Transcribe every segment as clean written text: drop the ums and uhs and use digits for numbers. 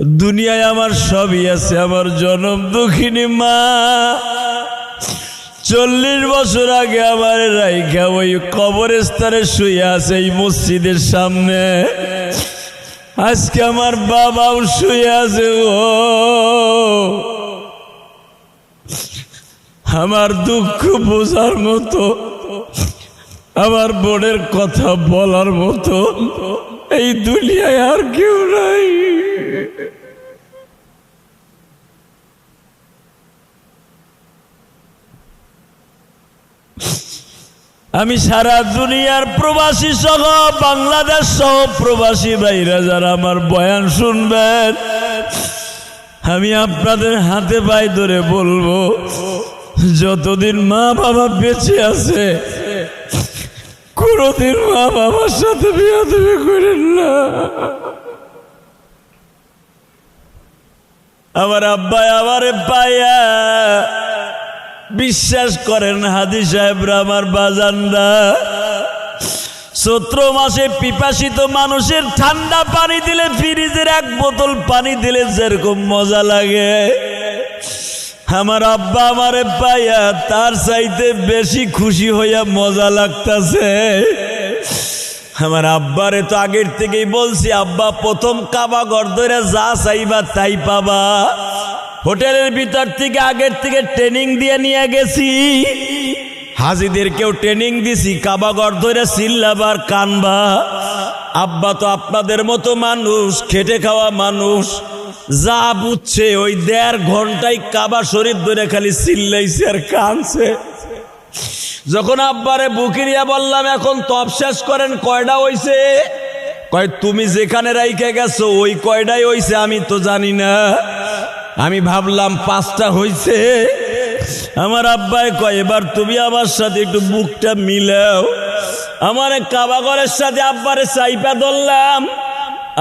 দুনিয়ায় আমার সবই আছে, আমার জনম দুঃখিনী মা 40 বছর আগে আমার রাইখা ওই কবরস্থানে শুয়ে আছে এই মসজিদের সামনে। আজকে আমার বাবাও শুয়ে আছে। ও আমার দুঃখ বোঝার মতো, আমার বোনের কথা বলার মতো এই দুনিয়ায় আর কেউ নাই। আমি সারা দুনিয়ার প্রবাসী সহ বাংলাদেশ সহ প্রবাসী ভাইরা যারা আমার বয়ান শুনবেন, আমি আপনাদের হাতে পায়ে ধরে বলবো, যতদিন মা বাবা বেঁচে আছে কোনদিন মা বাবার সাথে বেয়াদবি করেন না। আমার আব্বা আমারে পায়া বিশ্বাস করেন হাদি সাহেবরা, আমার বাজানরা, চৈত্র মাসে পিপাসিত মানুষের ঠান্ডা পানি দিলে, ফ্রিজের 1 বোতল পানি দিলে যেরকম মজা লাগে, আমার আব্বা আমারে পাইয়া তার চাইতে বেশি খুশি হইয়া মজা লাগতাছে। আমার আব্বারে তো আগের থেকেই বলছি, আব্বা প্রথম কাবা ঘর ধরে যা চাইবা তাই পাবা। হোটেলের ভিতর থেকে আগের থেকে ট্রেনিং দিয়ে নিয়ে গেছি, হাজিদেরকেও ট্রেনিং দিছি, কাবা ঘর ধরে চিল্লাবার কানবা। আব্বা তো আপনাদের মতো মানুষ, খেটে খাওয়া মানুষ, যা বুঝছে ওই 1.5 ঘন্টায় কাবা শরীফ ধরে খালি চিল্লাইছে আর কানছে। যখন আব্বারে বুকিরিয়া বললাম এখন তপ শেষ করেন, কয়টা হইছে? কয় তুমি যেখানে রাইখে গেছো ওই কয়টাই হইছে, আমি তো জানি না। আমি ভাবলাম 5টা হইছে। আমার আব্বাই কয় এবার তুমি আমার সাথে একটু বুকটা মিলাও। আমার কাবা ঘরের সাথে আব্বারে চাইপা ধরলাম।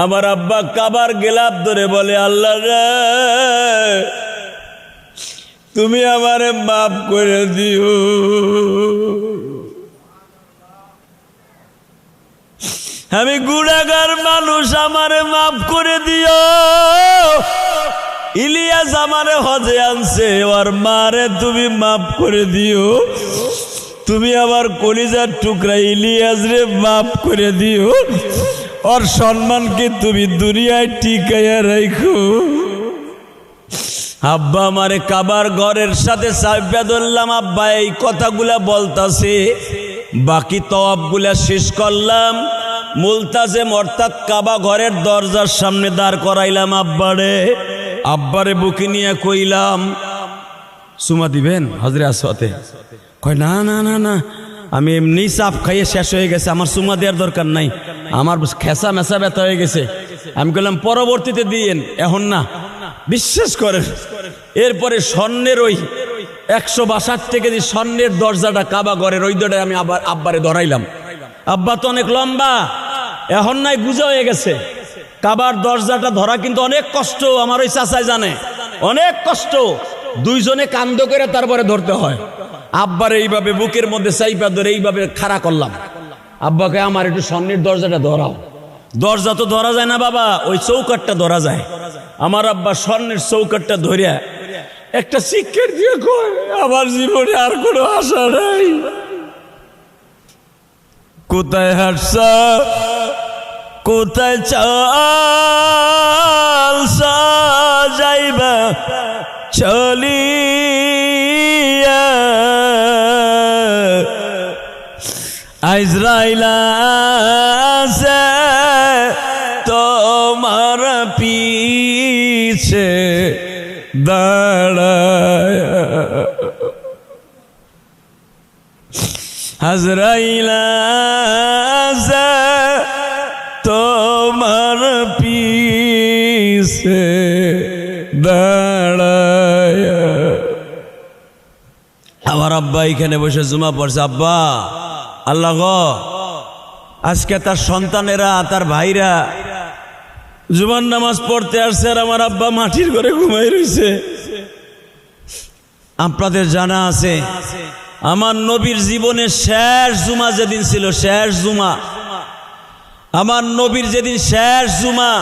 আমার আব্বা কাবার গেলাপ ধরে বলে, আল্লাহ রে তুমি আমারে মাফ করে দিও। আমি গুনাহগার মানুষ, আমারে মাফ করে দিও। ইলিয়াস আমারে হজে আনছে, ওর মারে তুমি মাফ করে দিও। তুমি আমার কলিজার টুকরা ইলিয়াস রে মাফ করে দিও। ওর সম্মানকে তুমি দুনিয়ায় টিকাইয়া রাখো। আব্বা আমারে কাবার ঘরের সাথে চাইপা ধরলাম। আব্বা এই কথাগুলা বলতাছে, বাকি তওয়াফগুলা শেষ করলাম। মুলতাজিম অর্থাৎ কাবা ঘরের দরজার সামনে দাঁড় করাইলাম আব্বারে বুকে নিয়ে কইলাম, সুমা দিবেন হজরে আসওয়াতে? কয় না না না না, আমি এমনি চাপ খাইয়ে শেষ হয়ে গেছে, আমার সুমা দেওয়ার দরকার নাই, আমার খেসা মেসা ব্যথা হয়ে গেছে। আমি বললাম পরবর্তীতে দিয়েন, এখন না। বিশ্বাস করেন, এরপরে স্বর্ণের ওই 162 কেজি স্বর্ণের দরজাটা কাবা ঘরের ওই দরজায় আমি আবার আব্বারে ধরাইলাম। আব্বা তো অনেক লম্বা, এখন নাই গুজা হয়ে গেছে। কাবার দরজাটা ধরা কিন্তু অনেক কষ্ট, আমার ওই চাচাই জানে, অনেক কষ্ট। 2 জনে কান্দ করে তারপরে ধরতে হয়। আব্বার এইভাবে বুকের মধ্যে চাইপা ধরে এইভাবে খাড়া করলাম। আব্বাকে আমার একটু স্বর্ণের দরজাটা ধরাও। দরজা তো ধরা যায় না বাবা, ওই চৌকাটটা ধরা যায়। আমার আব্বা স্বর্ণের চৌকাটটা ধরিয়া একটা চিৎকার দিয়ে কয়, আমার জীবনে আর কোনো আশা নাই। কোথায় হাঁটছা, কোথায় চাল যাইবা চলিয়া, আইজরাইল আছে তোমার পিছে দাঁড়ায়, আজরাইল আছে তোমার পিছে দাঁড়ায়। আমার আব্বা এখানে বসে জুমা পড়ছে। আব্বা, আল্লাহ গো, আজকে তার সন্তানেরা, তার ভাইরা জুমার নামাজ পড়তে আসছে, আর আমার আব্বা মাটির ঘরে ঘুমাই রয়েছে। আপনাদের জানা আছে আমার নবীর জীবনের শেষ জুমা যেদিন ছিল, শেষ জুমা, আমার নবীর যেদিন শেষ জুমা,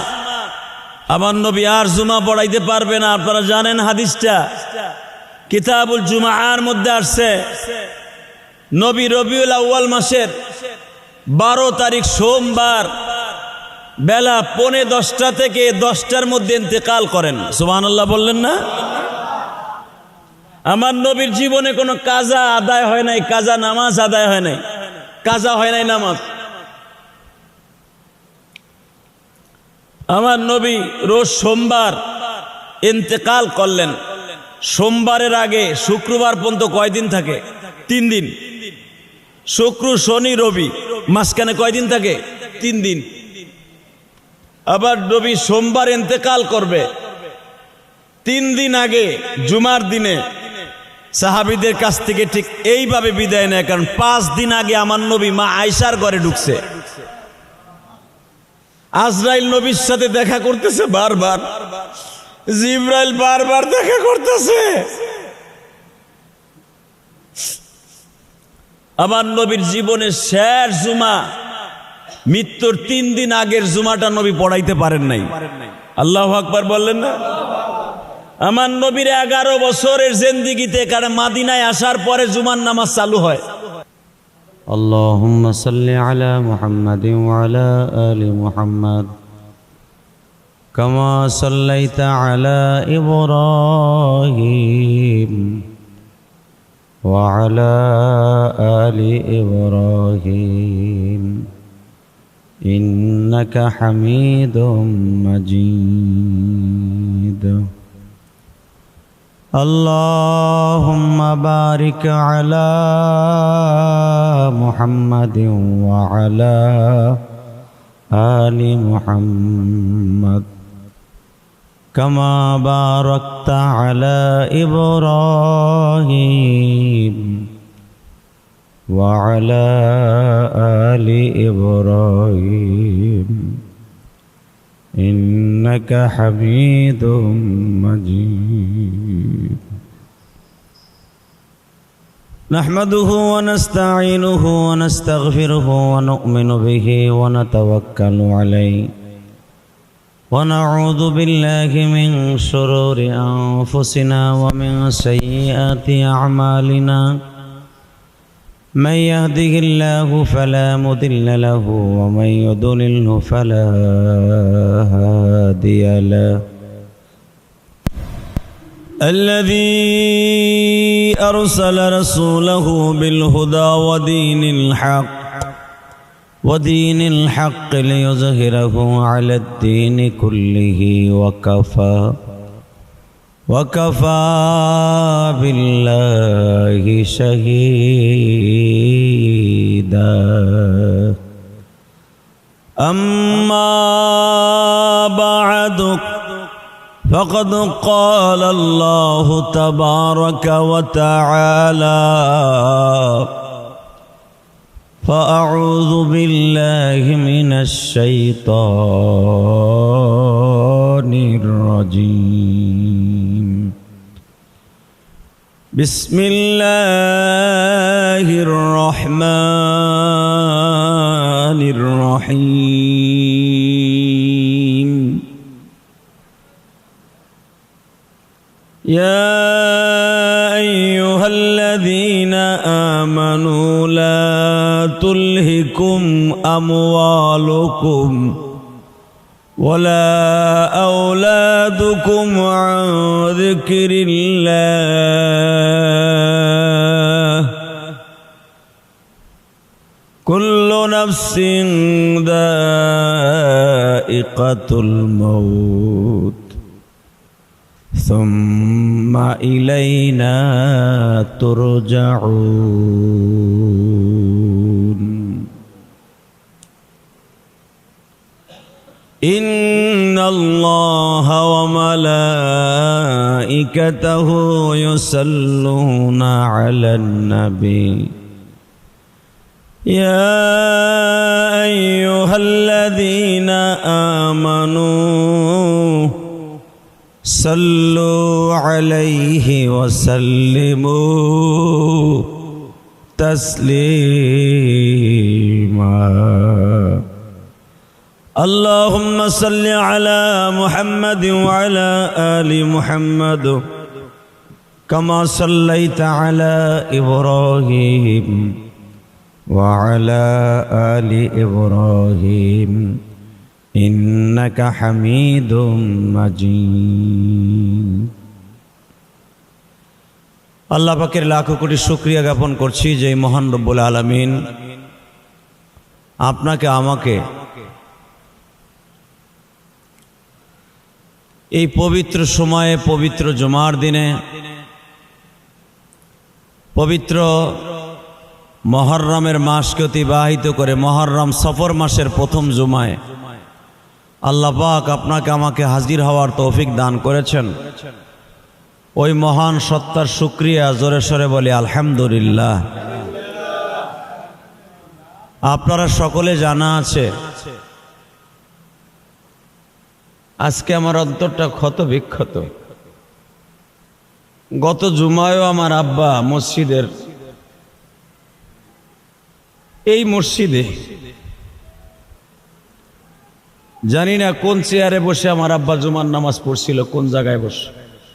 আমার নবী আর জুমা পড়াইতে পারবে না। আপনারা জানেন হাদিসটা, কিতাবুল জুমার মধ্যে আসছে, নবী রবিউল আউয়াল মাসের 12 তারিখ সোমবার বেলা 10:45 থেকে 10টার মধ্যে ইন্তেকাল করেন। সুবহানাল্লাহ বললেন না? আমার নবীর জীবনে কোনো কাজা আদায় হয় নাই, কাজা নামাজ আদায় হয় নাই, কাজা হয় নাই নামাজ। আমার নবী রোজ সোমবার ইন্তেকাল করলেন। সোমবারের আগে শুক্রবার পর্যন্ত কয়দিন থাকে? 3 দিন। শুক্র, শনি, রবি, মাঝখানে কয়দিন থাকে? 3 দিন। আবার নবী সোমবার ইন্তেকাল করবে, 3 দিন আগে জুমার দিনে সাহাবীদের কাছ থেকে ঠিক এইভাবে বিদায় নেয়। কারণ 5 দিন আগে আমার নবী মা আয়েশার ঘরে ঢুকছে। আজরাইল নবীর সাথে দেখা করতেছে বারবার, জিবরাইল বারবার দেখা করতেছে। আমার নবীর জীবনের শেষ জুমা, মৃত্যুর 3 দিন আগের জুমাটা নবী পড়াইতে পারেন নাই। আল্লাহু আকবার বললেন না? আমার নবীর 11 বছরের জিন্দেগিতে, কারণ মাদিনায় আসার পরে জুমার নামাজ চালু হয়। আল্লাহুম্মা সাল্লি আলা মুহাম্মাদিন ওয়া আলা আলি মুহাম্মাদ কামা সাল্লাইতা আলা ইব্রাহিম ওয়া আলা আলি ইব্রাহিম ইন্নাকা হামিদুম মাজিদ। اللهم بارك على محمد وعلى آل محمد كما باركت على إبراهيم وعلى آل إبراهيم إنك حميد مجيد. نحمده ونستعينه ونستغفره ونؤمن به ونتوكل عليه ونعوذ بالله من شرور أنفسنا ومن سيئات أعمالنا. من يهده الله فلا مضل له ومن يضلله فلا هادي له. الذي أرسل رسوله بالهدى ودين الحق ليظهره على الدين كله وكفى بالله شهيدا. أما بعد فقد قال الله تبارك وتعالى فأعوذ بالله من الشيطان الرجيم. بسم الله الرحمن الرحيم. يا أيها الذين آمنوا لا تلهكم أموالكم ولا أولادكم عن ذكر الله كل نفس ذائقة الموت ثم إلينا ترجعون. إن الله وملائكته يصلون على النبي يا أيها الذين آمنوا صلوا عليه وسلموا تسليما. اللهم صل على محمد وعلى آل محمد كما صليت على إبراهيم وعلى آل إبراهيم إنك حميد مجيد আল্লাহ পাকের লাখো কোটি শুকরিয়া জ্ঞাপন করছি যে মহান রব্বুল আলামিন আপনাকে আমাকে এই পবিত্র সময়ে পবিত্র জুমার দিনে পবিত্র মুহররমের মাসকে অতিবাহিত করে মুহররম সফর মাসের প্রথম জুমায় আল্লাহ পাক আপনাকে আমাকে হাজির হওয়ার তৌফিক দান করেছেন। ওই মহান সত্তার শুকরিয়া জোরে সরে বলি আলহামদুলিল্লাহ। আপনারা সকলে জানা আছে আজকে আমার অন্তরটা ক্ষত বিক্ষত। গত জুমায়ও আমার আব্বা মসজিদের এই মসজিদে জানি না কোন চেয়ারে বসে আমার আব্বা জুমার নামাজ পড়ছিল, কোন জায়গায় বসে,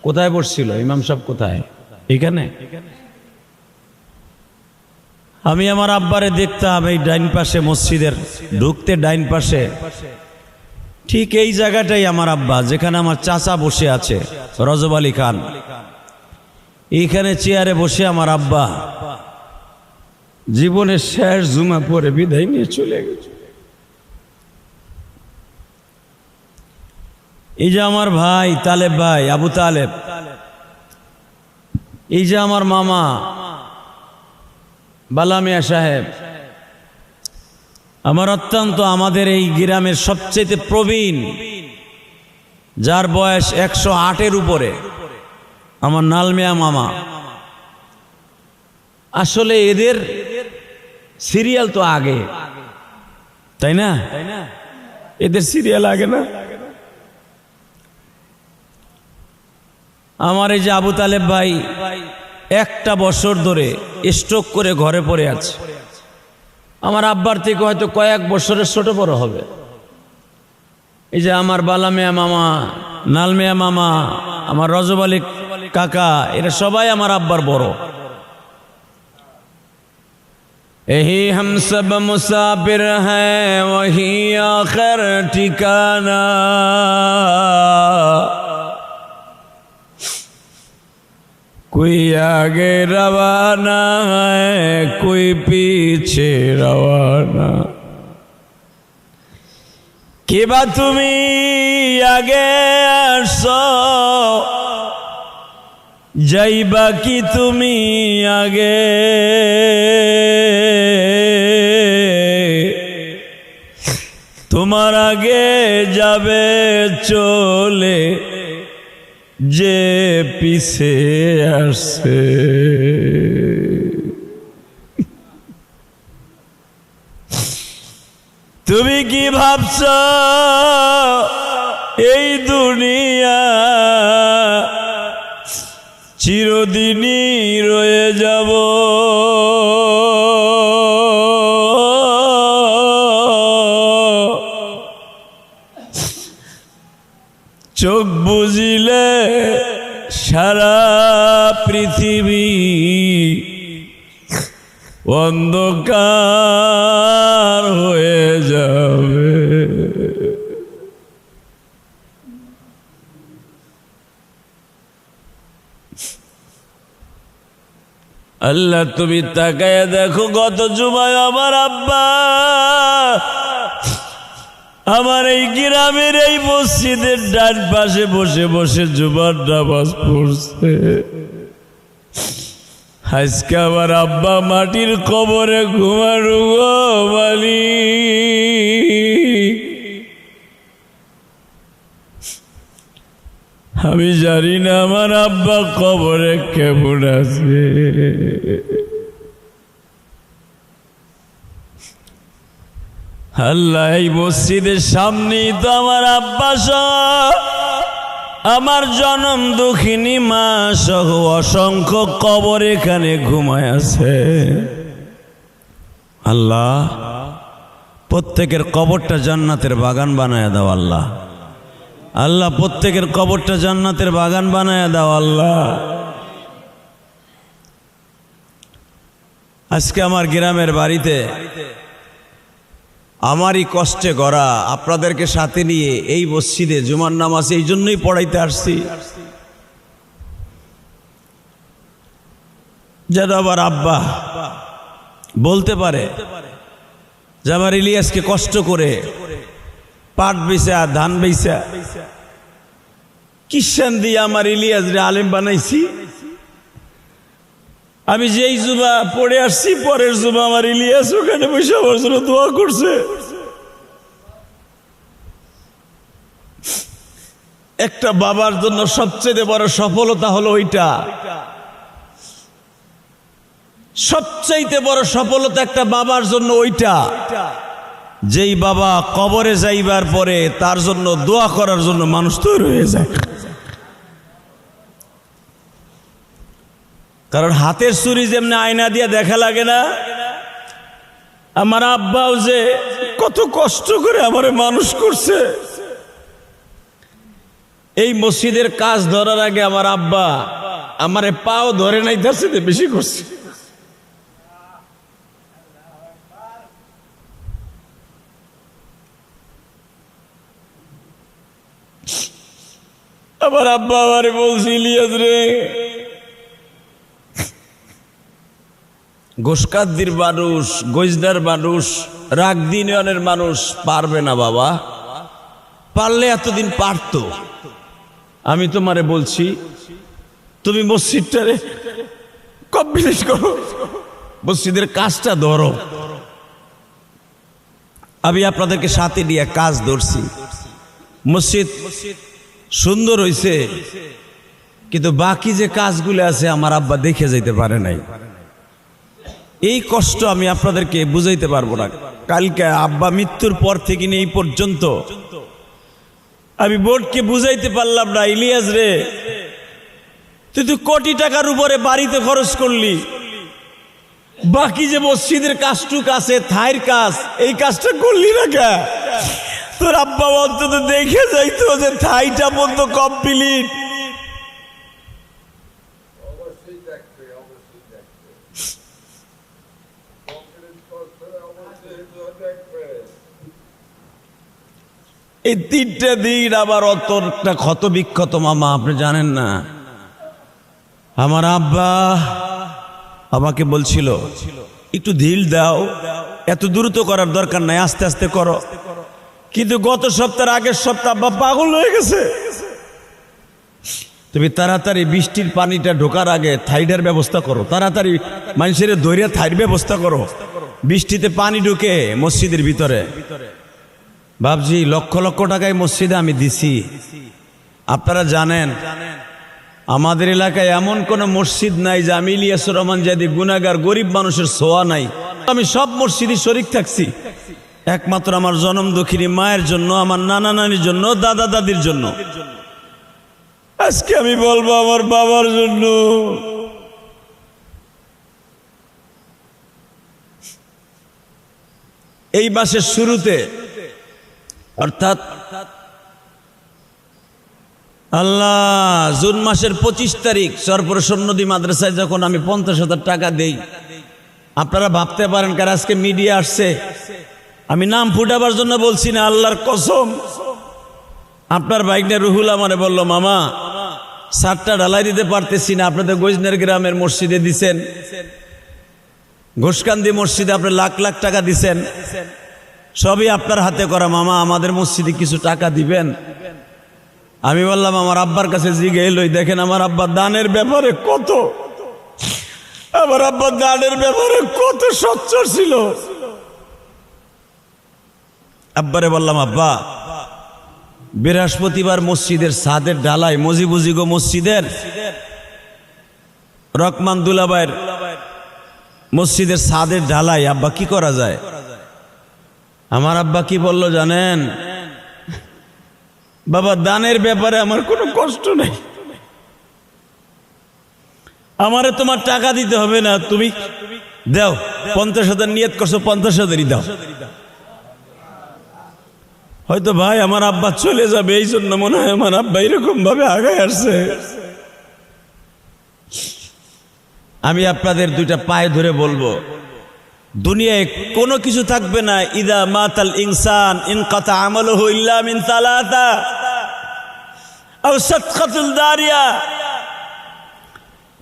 কোথায় বসছিল, ইমাম সাহেব কোথায়, এখানে। আমি আমার আব্বারে দেখতাম এই ডাইন পাশে মসজিদের ঢুকতে ডাইন পাশে ঠিক এই জায়গাটাই আমার আব্বা, যেখানে আমার চাচা বসে আছে রজব আলী খান, এইখানে চেয়ারে বসে আমার আব্বা জীবনের শেষ জুমা পরে বিদায় নিয়ে চলে গেছে। এই যে আমার ভাই তালেব ভাই, আবু তালেব, এই যে আমার মামা বালামিয়া সাহেব, আমার অত্যন্ত আমাদের এই গ্রামের সবচেয়ে প্রবীণ, যার বয়স 108-এর উপরে, আমার নালমিয়া মামা। আসলে এদের সিরিয়াল তো আগে, তাই না? এদের সিরিয়াল আগে না? আমার এই যে আবু তালেব ভাই 1টা বছর ধরে স্ট্রোক করে ঘরে পড়ে আছে। আমার আব্বার থেকে হয়তো কয়েক বছরের ছোট বড় হবে। এই যে আমার বালামিয়া মামা, নালমিয়া মামা, আমার রজব আলী কাকা, এরা সবাই আমার আব্বার বড়। यही हम सब मुसाफिर हैं वही आखिर ठिकाना, कोई आगे रवाना है कोई पीछे रवाना। कि बा तुमी आगे आसो যাইবা কি তুমি আগে, তোমার আগে যাবে চলে যে পিছে আসে। তুমি কি ভাবছ এই দুনিয়া চিরদিনই রয়ে যাব? চোখ বুঝিলে সারা পৃথিবী অন্ধকার হয়ে যাবে। আল্লাহ তুমি তাকায় দেখো, গত জুমায় আমার আব্বা আমার এই গ্রামের এই মসজিদের ডান পাশে বসে বসে জুমার নামাজ পড়ছে। আজকে আমার আব্বা মাটির কবরে ঘুমানো গো মালিক। আমি জানি না আমার আব্বা কবরে কেমন আছে। আল্লাহ এই মসজিদের সামনেই তো আমার আব্বা সহ আমার জনম দুঃখিনী মা সহ অসংখ্য কবর এখানে ঘুমায় আছে। আল্লাহ প্রত্যেকের কবরটা জান্নাতের বাগান বানায় দাও আল্লাহ। আল্লাহ প্রত্যেকের কবরটা জান্নাতের বাগান বানায় দাও আল্লাহ। আজকে আমার গ্রামের বাড়িতে আমারই কষ্টে গড়া আপনাদেরকে সাথে নিয়ে এই মসজিদে জুমার নামাজ এই জন্যই পড়াইতে আসছি, যেন আবার আব্বা বলতে পারে যে আমার ইলিয়াসকে কষ্ট করে পাট বেচা ধান বেচা কিষান দিয়ে আমার ইলিয়াস রে আলেম বানাইছি। আমি যেই জুমা পড়ে আসছি পরের জুমা আমার ইলিয়াস ওখানে বসে আমার জন্য দোয়া করছে। একটা বাবার জন্য সবচেয়ে বড় সফলতা হলো ওইটা, সবচাইতে বড় সফলতা একটা বাবার জন্য ওইটা, যেই বাবা কবরে যাইবার পরে তার জন্য দোয়া করার জন্য মানুষ তৈরি হয়ে যায়। কারণ হাতের ছুরি যেমনি আয়না দিয়ে দেখা লাগে না, আমার আব্বাও যে কত কষ্ট করে আমারে মানুষ করছে। এই মসজিদের কাজ ধরার আগে আমার আব্বা আমারে পাও ধরে নাই, তার সাথে বেশি করছে। আমার আব্বা আমারে বলছি, ইলিয়াস রে, গোসকাদ্দির মানুষ, গজদার মানুষ, রাগদি ইউনিয়নের মানুষ পারবে না বাবা, পারলে এতদিন পারতো। আমি তোমারে বলছি তুমি মসজিদটারে কমপ্লিট করো, মসজিদের কাজটা ধরো। আমি আপনাদেরকে সাথে নিয়ে কাজ ধরছি। মসজিদ সুন্দর হইছে, কিন্তু বাকি যে কাজগুলো আছে আমার আব্বা দেখে যাইতে পারে নাই। এই কষ্ট আমি আপনাদেরকে বুঝাইতে পারবো না। কালকে আব্বা মৃত্যুর পর থেকে নিয়ে এই পর্যন্ত আমি বোর্ডকে বুঝাইতে পারলাম না, ইলিয়াস রে, তুই তো কোটি টাকার উপরে বাড়িতে খরচ করলি, বাকি যে মসজিদের কাজটুক আছে থাইর কাজ, এই কাজটা করলি না কে? তোর আব্বা অন্তত দেখে যাইতো যে থাইটা বন্ধ কমপ্লিট। এই 3টা দিন আবার অতটা ক্ষত বিক্ষত মামা, আপনি জানেন না। আমার আব্বা আমাকে বলছিল একটু ঢিল দাও, এত দ্রুত করার দরকার নাই, আস্তে আস্তে করো। কিন্তু গত সপ্তাহের আগের সপ্তাহ আব্বা পাগল হয়ে গেছে। তুমি তাড়াতাড়ি বৃষ্টির পানিটা ঢোকার আগে থাইডের ব্যবস্থা করো, তাড়াতাড়ি মানুষের দৈর্ঘ্য থাইর ব্যবস্থা করো, বৃষ্টিতে পানি ঢুকে মসজিদের ভিতরে। ভাবছি লক্ষ লক্ষ টাকায় মসজিদে আমি দিছি। আপনারা জানেন আমাদের এলাকায় এমন কোন মসজিদ নাই যে আমি ইলিয়াসুর রহমান জাদি গুনাহগার গরিব মানুষের ছোঁয়া নাই। আমি সব মসজিদে শরীক থাকছি, একমাত্র আমার জনম দক্ষিণী মায়ের জন্য, আমার নানা নানির জন্য, দাদা দাদির জন্য। আজকে আমি বলবো আমার বাবার জন্য। এই মাসের শুরুতে অর্থাৎ আল্লাহ জুন মাসের 25 তারিখ সরপরশন নদী মাদ্রাসায় যখন আমি 50,000 টাকা দেই, আপনারা ভাবতে পারেন কার আজকে মিডিয়া আসছে, আমি নাম ফুটাবার জন্য বলছি না, আল্লাহর কসম। আপনার ভাইগনা রুহুল আমারে বলল, মামা 7টা ঢালাই দিতে পারতেছি না, আপনাদের গজনের গ্রামের মসজিদে দিছেন, ঘোষকান্দি মসজিদে আপনি লাখ লাখ টাকা দিছেন, সবই আপনার হাতে করা, মামা আমাদের মসজিদে কিছু টাকা দিবেন। আমি বললাম আমার আব্বার কাছে জিজ্ঞেস লই, দেখেন আমার আব্বা দানের ব্যাপারে কত, আমার আব্বা দানের ব্যাপারে কত সচ্চর ছিল। আব্বারে বললাম, আব্বা বৃহস্পতিবার মসজিদের ছাদের ঢালাই, মজিবুজিগো মসজিদের রকমান দুলাবাইয়ের মসজিদের ছাদের ঢালাই, আব্বা কি করা যায়? আমার আব্বা কি বলল জানেন? বাবা দানের ব্যাপারে আমার কোনো কষ্ট নেই, আমারে তোমার টাকা দিতে হবে না, তুমি দাও, 50,000 নিয়ত করছো, 50,000ই দাও। হয়তো ভাই আমার আব্বা চলে যাবে, এই জন্য মনে হয় আমার আব্বা এরকম ভাবে আগায় আসছে। আমি আপনাদের দুইটা পায়ে ধরে বলবো, দুনিয়ায় কোনো কিছু থাকবে না। ইদা মাতাল ইনসান ইনকাতা আমালুহু ইল্লা মিন সালাসা আও সাদকাতুল জারিয়া।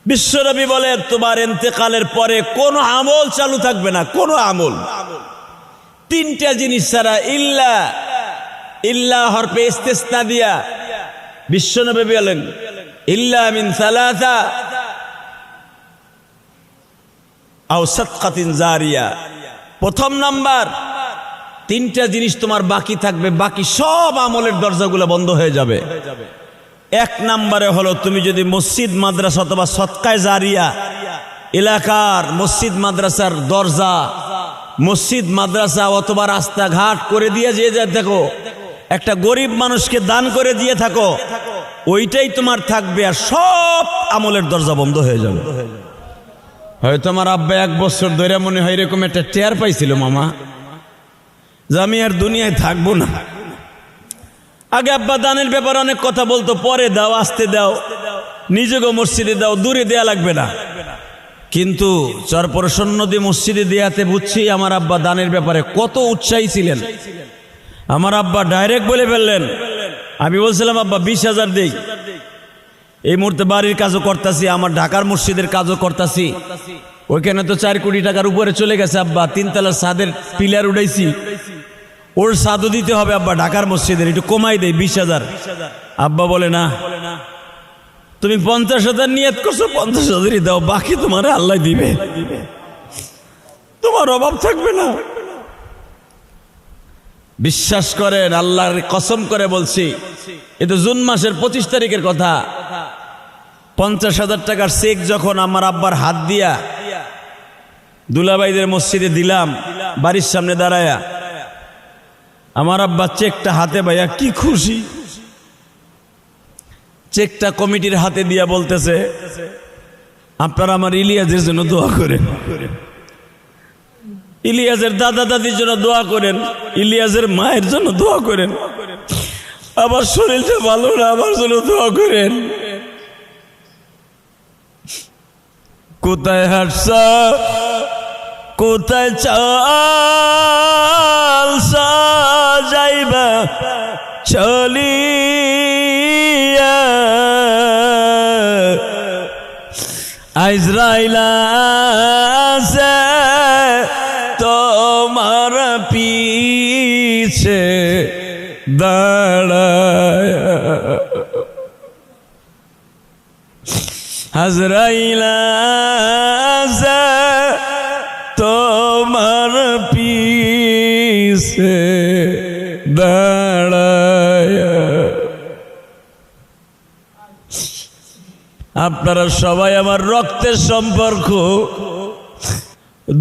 বিশ্বনবী বলেন তোমার ইন্তেকালের পরে কোনো আমল চালু থাকবে না, কোনো আমল। তিনটা জিনিস ছাড়া, ইল্লা, ইল্লা হরফে ইস্তিসনা দিয়া বিশ্বনবী বলেন ইল্লা মিন সালাসা আও সাদকাতিন জারিয়া। প্রথম নাম্বার, তিনটা জিনিস তোমার বাকি থাকবে, বাকি সব আমলের দরজাগুলো বন্ধ হয়ে যাবে। এক নম্বরে হলো তুমি যদি মসজিদ মাদ্রাসা অথবা সদকায়ে জারিয়া, এলাকার মসজিদ মাদ্রাসার দরজা, মসজিদ মাদ্রাসা অথবা রাস্তাঘাট করে দিয়ে যে থাকো, একটা গরিব মানুষকে দান করে দিয়ে থাকো, ওইটাই তোমার থাকবে, আর সব আমলের দরজা বন্ধ হয়ে যাবে। হয়তো আমার আব্বা 1 বছর ধরে মনে হয় এরকম একটা টের পাইছিল মামা, যে আমি আর দুনিয়ায় থাকবো না। আগে আব্বা দানের ব্যাপারে অনেক কথা বলতো, পরে দাও, আসতে দাও, নিজেকে মসজিদে দাও, দূরে দেয়া লাগবে না। কিন্তু চরপরশন নদী মসজিদে দেয়াতে বুঝছি আমার আব্বা দানের ব্যাপারে কত উৎসাহী ছিলেন। আমার আব্বা ডাইরেক্ট বলে ফেললেন, আমি বলছিলাম আব্বা 20,000 দেই, এই মুহূর্তে বাড়ির কাজও করতেছি, আমার ঢাকার মসজিদের কাজও করতেছি, ওইখানে তো 4 কোটি টাকার উপরে চলে গেছে আব্বা, 3 তলার ছাদের পিলার উঠাইছি, ওর ছাদও দিতে হবে আব্বা, ঢাকার মসজিদের একটু কমাই দেয় 20,000। আব্বা বলে না, তুমি 50,000 নিয়ত করছো, 50,000ই দাও, বাকি তোমার আল্লাহ দিবে, তোমার অভাব থাকবে না। বিশ্বাস করেন, আল্লাহর কসম করে বলছি, এ তো জুন মাসের 25 তারিখের কথা। 50,000 টাকার চেক যখন আমার আব্বার হাত দিয়া দুলাভাইদের মসজিদে দিলাম, বাড়ির সামনে দাঁড়ায়া, আমার আব্বা চেকটা হাতে ভাইয়া কি খুশি। চেকটা কমিটির হাতে দিয়া বলতেছে, আপনারা আমার ইলিয়াসের জন্য দোয়া করেন, ইলিয়াসের দাদা দাদির জন্য দোয়া করেন, ইলিয়াসের মায়ের জন্য দোয়া করেন, আমার শরীরটা ভালো না, আমার জন্য দোয়া করেন। কোথায় হাঁটছা, কোথায় চাল সাজাইবা চলিয়া, আইজরাইল আছে তোমার পিছে দাঁড়ায়, আজরাইল আছে তোমার পিছে দাঁড়ায়। আপনারা সবাই আমার রক্তের সম্পর্ক,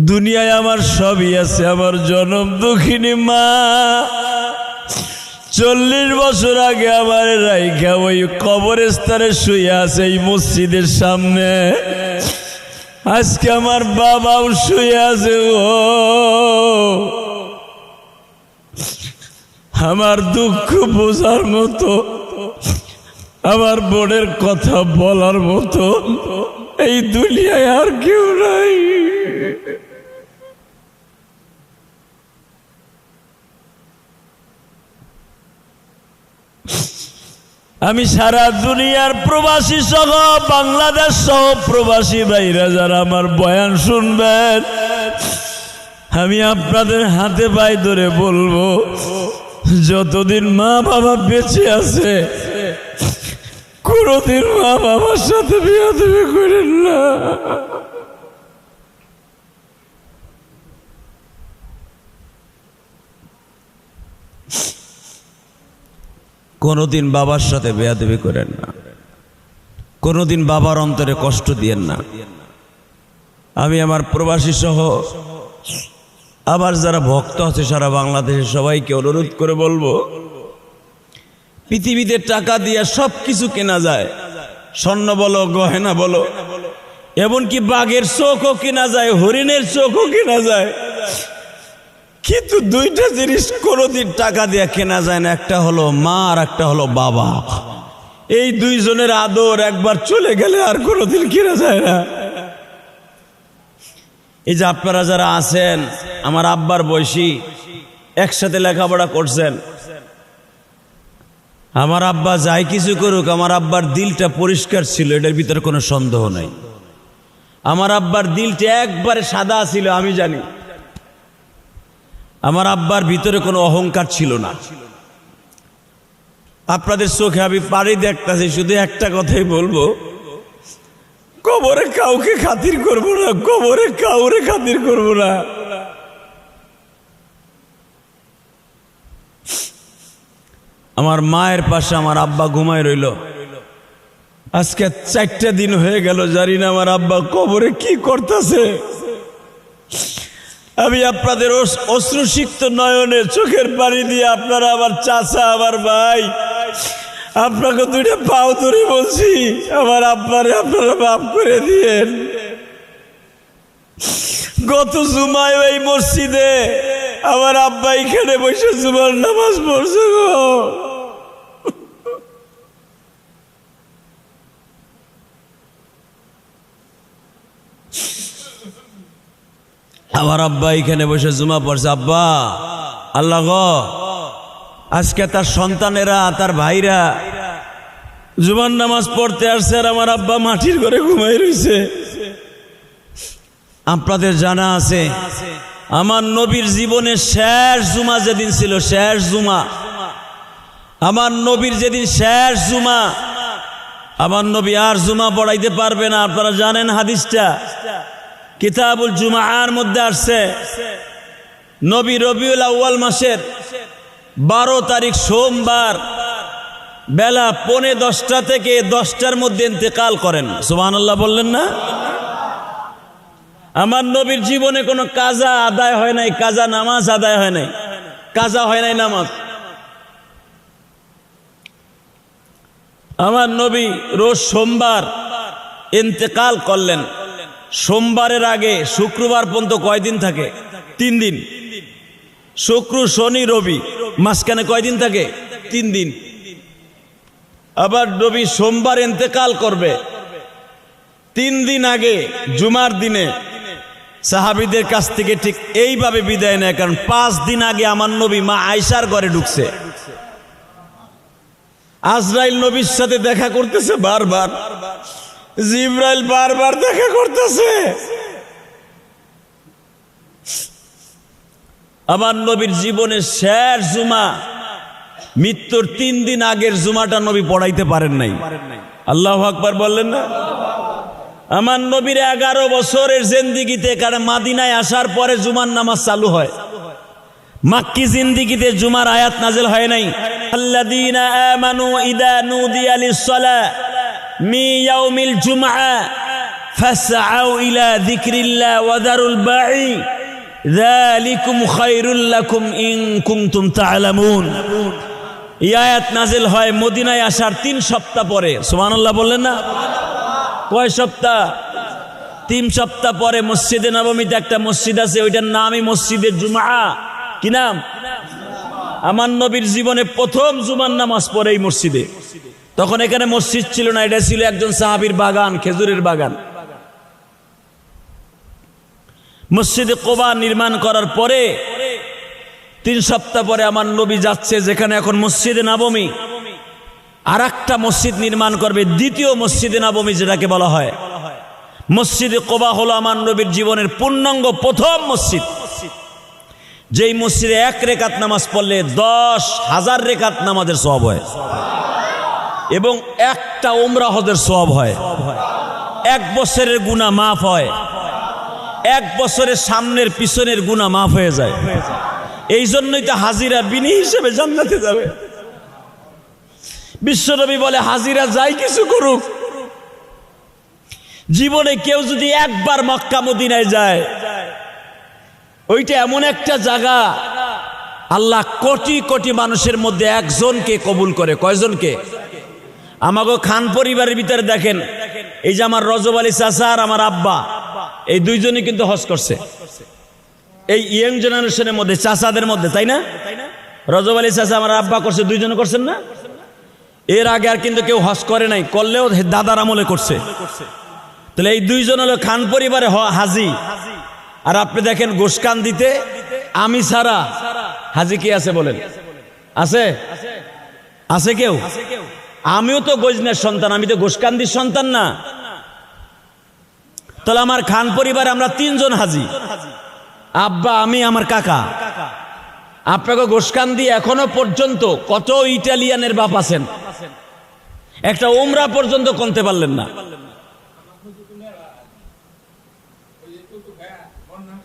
দুনিয়ায় আমার সবই আছে। আমার জনম দুঃখিনী মা 40 বছর আগে আমার রাইখা ওই কবরস্থানে শুয়ে আছে এই মসজিদের সামনে। আজকে আমার বাবাও শুয়ে আছে। ও আমার দুঃখ বোঝার মতো, আমার বোনের কথা বলার মতো এই দুনিয়ায় আর কেউ নাই। আমি সারা দুনিয়ার প্রবাসী সহ বাংলাদেশ সহ প্রবাসী ভাইরা যারা আমার বয়ান শুনবেন, আমি আপনাদের হাতে পায়ে ধরে বলবো, যতদিন মা বাবা বেঁচে আছে কোনদিন মা বাবার সাথে বেয়াদবি করেন না। কোনদিন বাবার সাথে বেয়াদবি করেন না, কোনদিন বাবার অন্তরে কষ্ট দিয়েন না। আমি আমার প্রবাসী সহ আবার যারা ভক্ত আছে সারা বাংলাদেশের সবাইকে অনুরোধ করে বলবো, পৃথিবীতে টাকা দিয়ে সব কিছু কেনা যায়, স্বর্ণ বলো, গহেনা বলো, এমনকি বাঘের চোখও কেনা যায়, হরিণের চোখও কেনা যায়, কিন্তু দুইটা জিনিস কোনোদিন টাকা দিয়ে কেনা যায় না, একটা হলো মা আর একটা হলো বাবা। এই দুইজনের আদর একবার চলে গেলে আর কোনোদিন কেনা যায় না। এই যে আপনারা যারা আছেন আমার আব্বার বয়সী, একসাথে লেখাপড়া করছেন, আমার আব্বা যাই কিছু করুক আমার আব্বার দিলটা পরিষ্কার ছিল, এটার ভিতরে কোনো সন্দেহ নাই। আমার আব্বার দিলটা একবারে সাদা ছিল, আমি জানি। আমার আব্বার ভিতরে কোনো অহংকার ছিল না। আপনাদের চোখে আমি পানি দেখতেছি, শুধু একটা কথাই বলবো, কবরে কাউকে খাতির করব না, কবরে কাউরে খাতির করব না। আমার মায়ের পাশে আমার আব্বা ঘুমায় রইল। আজকে 4টা দিন হয়ে গেল, জানি না আমার আব্বা কবরে কি করতেছে। আমি আপনাদের অশ্রুসিক্ত নয়নে চোখের পানি দিয়ে আপনারা আমার চাচা, আমার ভাই, আপনাকে দুইটা পাও ধরে বলছি, আমার আব্বারে আপনারা মাফ করে দিয়েন। গত জুমায় এই মসজিদে আমার আব্বা এখানে বসে জুমার নামাজ পড়ছে গো। আমার আব্বা এখানে বসে জুমা পড়ছে। আব্বা, আল্লাহ গো, আজকে তার সন্তানেরা, তার ভাইরা জুমার নামাজ পড়তে আসছে আর আমার আব্বা মাটির ঘরে ঘুমাই রয়েছে। আপনাদের জানা আছে আমার নবীর জীবনের শেষ জুমা যেদিন ছিল, শেষ জুমা, আমার নবীর যেদিন শেষ জুমা, আমার নবী আর জুমা পড়াইতে পারবে না। আপনারা জানেন হাদিসটা, কিতাবুল জুমার মধ্যে আসছে। নবী রবিউল আউয়াল মাসের 12 তারিখ সোমবার বেলা 10:45 থেকে 10টার মধ্যে ইন্তেকাল করেন। সুবহানাল্লাহ বললেন না? আমার নবীর জীবনে কোনো কাজা আদায় হয় নাই, কাজা নামাজ আদায় হয় নাই, কাজা হয় নাই নামাজ। আমার নবী রোজ সোমবার ইন্তেকাল করলেন। সোমবারের আগে শুক্রবার পর্যন্ত কয়দিন থাকে? 3 দিন। শুক্র, শনি, রবি, মাঝখানে কয়দিন থাকে? 3 দিন। আবার নবী সোমবার ইন্তেকাল করবে, 3 দিন আগে জুমার দিনে সাহাবীদের কাছ থেকে ঠিক এইভাবে বিদায় নেয়। কারণ 5 দিন আগে আমার নবী মা আয়েশার ঘরে ঢুকছে। আজরাইল নবীর সাথে দেখা করতেছে বারবার, জিবরাইল বারবার দেখা করতেছে। আমার নবীর জীবনের শেষ জুমা, মৃত্যুর 3 দিন আগের জুমাটা নবী পড়াইতে পারেন নাই। আল্লাহু আকবার বললেন না? আমার নবীর 11 বছরের জিন্দেগিতে, কারণ মাদিনায় আসার পরে জুমার নামাজ চালু হয়, মাক্কি জিন্দেগিতে জুমার আয়াত নাজিল হয় নাই। আল্লাযীনা আমানু ইযা নুদিয়া লিস-সালাহ মি ইয়াউমিল জুমআ ফাসআউ ইলা যিকরিল্লাহ ওয়া যারুল বাঈ যালিকুম খায়রুল লাকুম ইন কুনতুম তা'লামুন। এই আয়াত নাজিল হয় মদিনায় আসার 3 সপ্তাহ পরে। সুবহানাল্লাহ বললেন না? কয় সপ্তাহ? 3 সপ্তাহ পরে মসজিদে নববীতে একটা মসজিদ আছে, ওইটার নামই মসজিদে জুমআ। কি নাম? আমার নবীর জীবনে প্রথম জুমার নামাজ পড়ে এই মসজিদে। তখন এখানে মসজিদ ছিল না, এটা ছিল একজন সাহাবীর বাগান, খেজুরের বাগান। মসজিদে কুবা নির্মাণ করার পরে 3 সপ্তাহ পরে আমার নবী যাচ্ছে যেখানে এখন মসজিদে নববী, আর একটা মসজিদ নির্মাণ করবে, দ্বিতীয় মসজিদে নববী যেটাকে বলা হয়। মসজিদে কুবা হলো আমার নবীর জীবনের পূর্ণাঙ্গ প্রথম মসজিদ, যেই মসজিদে 1 রেকাত নামাজ পড়লে 10,000 রেকাত নামাজের সওয়াব হয় এবং একটা উমরা হজের সওয়াব হয়। 1 বছরের গুনাহ মাফ হয়, 1 বছরের সামনের পিছনের গুনাহ মাফ হয়ে যায়। এই জন্যই তো হাজিরা বিনি হিসেবে জান্নাতে যাবে। বিশ্বনবী বলে হাজিরা যাই কিছু করুক, জীবনে কেউ যদি একবার মক্কা মদিনায় যায়, ওইটা এমন একটা জায়গা আল্লাহ কোটি কোটি মানুষের মধ্যে একজনকে কবুল করে। কয়জনকে? আমাগো খান পরিবারের ভিতরে দেখেন, এই যে আমার রজব আলী চাচা আর আমার আব্বা, এই দুইজনই কিন্তু হজ করছে। এই ইয়ং জেনারেশনের মধ্যে চাচাদের মধ্যে, তাই না? রজব আলী চাচা আমার আব্বা করছে, দুইজনে করছেন না? এর আগে আর কিন্তু কেউ হজ করে নাই, করলেও দাদার আমলে করছে। তাহলে এই দুইজন হলো খান পরিবারে হাজি। আর আপনি দেখেন গোশকান দিতে আমি ছাড়া হাজি কে আছে বলেন? আছে? আছে কেউ? আমিও তো গজনের সন্তান, আমি তো গোশকান্দির সন্তান না। তাহলে আমার খান পরিবারে আমরা তিনজন হাজি, আব্বা, আমি, আমার কাকা। আপনাকে গোশকান্দি এখনো পর্যন্ত কত ইটালিয়ানের বাপ আছেন, একটা উমরা পর্যন্ত করতে পারলেন না।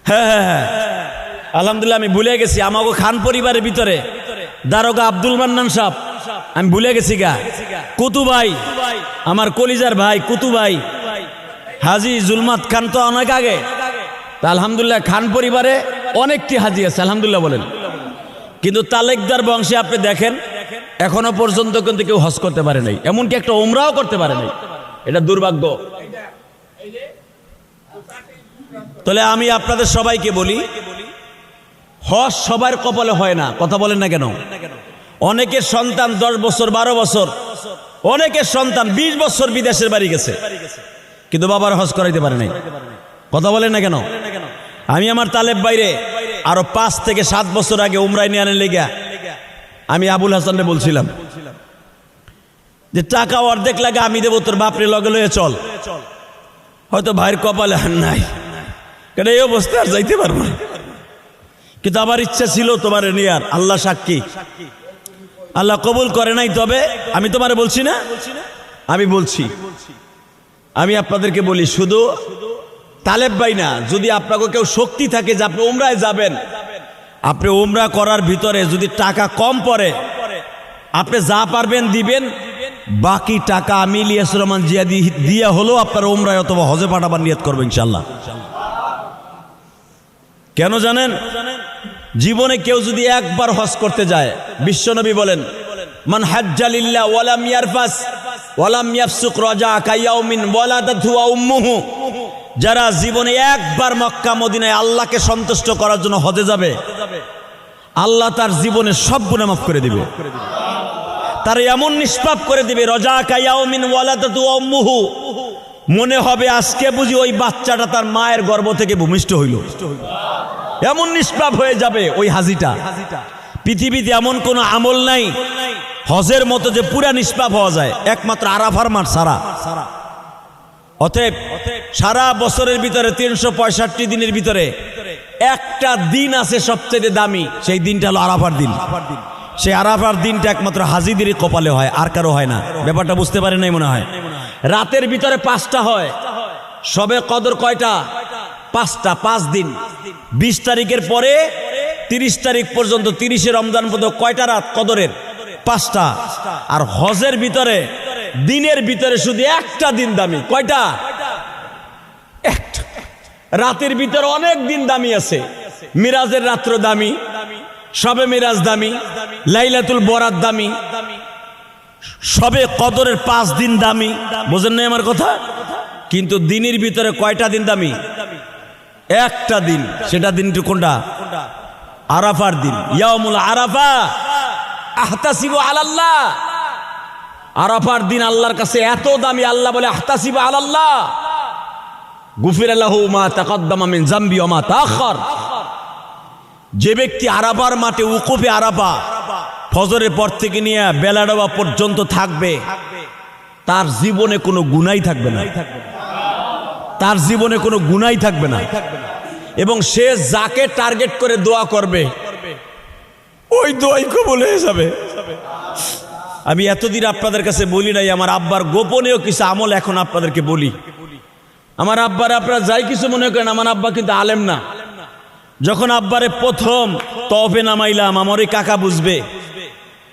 হ্যাঁ হ্যাঁ হ্যাঁ, আলহামদুলিল্লাহ আমি ভুলে গেছি আমাকে খান পরিবারের ভিতরে দারোগা আব্দুল মান্নান সাহেব, আমি ভুলে গেছি গা। কুতু ভাই, আমার কলিজার ভাই কুতু ভাই, হাজি জুলমাত খান তো অনেক আগে। তা আলহামদুলিল্লাহ খান পরিবারে অনেকটি হাজি আছে, আলহামদুলিল্লাহ বলেন। কিন্তু তালেকদার বংশে আপনি দেখেন এখনো পর্যন্ত কিন্তু কেউ হজ করতে পারে নাই, এমনকি একটা উমরাও করতে পারে নাই। এটা দুর্ভাগ্য। তাহলে আমি আপনাদের সবাইকে বলি, হজ সবার কপালে হয় না। কথা বলেন না কেন? অনেকের সন্তান 10 বছর 12 বছর, অনেকের সন্তান 20 বছর বিদেশের বাড়ি গেছে, কিন্তু বাবার হজ করাইতে পারে নাই। কথা বলেন না কেন? আমি আমার তালেব বাইরে আরো 5 থেকে 7 বছর আগে উমরায় নিয়ে আনেন লেগা আমি আবুল হাসানকে বলছিলাম যে টাকা অর্ধেক লাগে আমি দেবো, তোর বাপরে লগে লয়ে চল। হয়তো ভাইয়ের কপালে নাই, কেন এই অবস্থা আর যাইতে পারবো না, কিন্তু আমার ইচ্ছা ছিল তোমার নিয়ার। আল্লাহ সাক্ষী, আল্লাহ কবুল করে নাই। তবে আমি তোমারে বলছি না, আমি বলছি, আমি আপনাদেরকে বলি, শুধু তালেব ভাই না, যদি আপনাকে কেউ শক্তি থাকে যে আপনি উমরায় যাবেন, আপনি উমরা করার ভিতরে যদি টাকা কম পড়ে, আপনি যা পারবেন দিবেন, বাকি টাকা আমি ইলিয়াস রহমান জিয়া দিয়া হলো আপনার উমরায় অথবা হজে পাঠাবার নিয়ত করবেন ইনশাল্লাহ। কেন জানেন? জীবনে কেউ যদি একবার হজ করতে যায়, বিশ্বনবী বলেন, মান হাজ্জা লিল্লাহ ওয়ালাম ইয়ারফাস ওয়ালাম ইয়াফসুক রাজা কায়াউমিন ওয়ালাদাতহু উম্মুহু, যারা জীবনে একবার মক্কা মদিনায় আল্লাহকে সন্তুষ্ট করার জন্য হজে যাবে, আল্লাহ তার জীবনে সব গুনাহ মাফ করে দিবে, তার এমন নিষ্পাপ করে দিবে, রাজা কায়াউমিন ওয়ালাদাতহু উম্মুহু, মনে হবে আজকে বুঝি ওই বাচ্চাটা তার মায়ের গর্ভ থেকে ভূমিষ্ঠ হইল, এমন নিষ্পাপ হয়ে যাবে ওই হাজিটা। পৃথিবীতে এমন কোন আমল নাই হজের মতো যে পুরা নিষ্পাপ হওয়া যায়, একমাত্র আরাফার মাঠ সারা। অতএব সারা বছরের ভিতরে 365 দিনের ভিতরে একটা দিন আছে সবচেয়ে দামি, সেই দিনটা হলো আরাফার দিন। সেই আরাফার দিনটা একমাত্র হাজিদেরই কপালে হয়, আর কারো হয় না। ব্যাপারটা বুঝতে পারে নাই মনে হয়। রাতের ভিতরে 5টা হয়, সবে কদর কয়টা? 5টা, 5 দিন। 20 তারিখের পরে 30 তারিখ পর্যন্ত, 30শে রমজান পর্যন্ত কয়টা রাত কদরের? 5টা। আর হজের ভিতরে দিনের ভিতরে শুধু একটা দিন দামি। কয়টা? একটা। রাতের ভিতরে অনেক দিন দামি আছে। মিরাজের রাত্র দামি, শবে মিরাজ দামি, লাইলাতুল বরাত দামি, শবে কদরের 5 দিন দামি। বোঝেন না আমার কথা? কিন্তু দিনের ভিতরে কয়টা দিন দামি? একটা দিন। সেটা দিনটি কোনটা? আরাফার দিন। ইয়াউমুল আরাফা আহতাসিবু আলাল্লাহ। আরাফার দিন আল্লাহর কাছে এত দামি, আল্লাহ বলে আহতাসিবু আলাল্লাহ গুফিরা লাহু মা তাকদ্দামা মিন যামবি ওয়া মা তাআখার। যে ব্যক্তি আরাফার মাঠে উকুফে আরাফা ফজরের পর থেকে নিয়ে বেলা ডোবা পর্যন্ত থাকবে, তার জীবনে কোনো গুনাহ থাকবে না, তার জীবনে কোনো গুনাহ থাকবে না। এবং সে যাকে টার্গেট করে দোয়া করবে, ওই দোয়াই কবুল হয়ে যাবে। আমি এতদিন আপনাদের কাছে বলি নাই, আমার আব্বার গোপনীয় কিছু আমল এখন আপনাদেরকে বলি। আমার আব্বার আপনারা যাই কিছু মনে করেন, আমার আব্বা কিন্তু আলেম না। যখন আব্বারে প্রথম তওফে নামাইলাম, আমার ওই কাকা বুঝবে,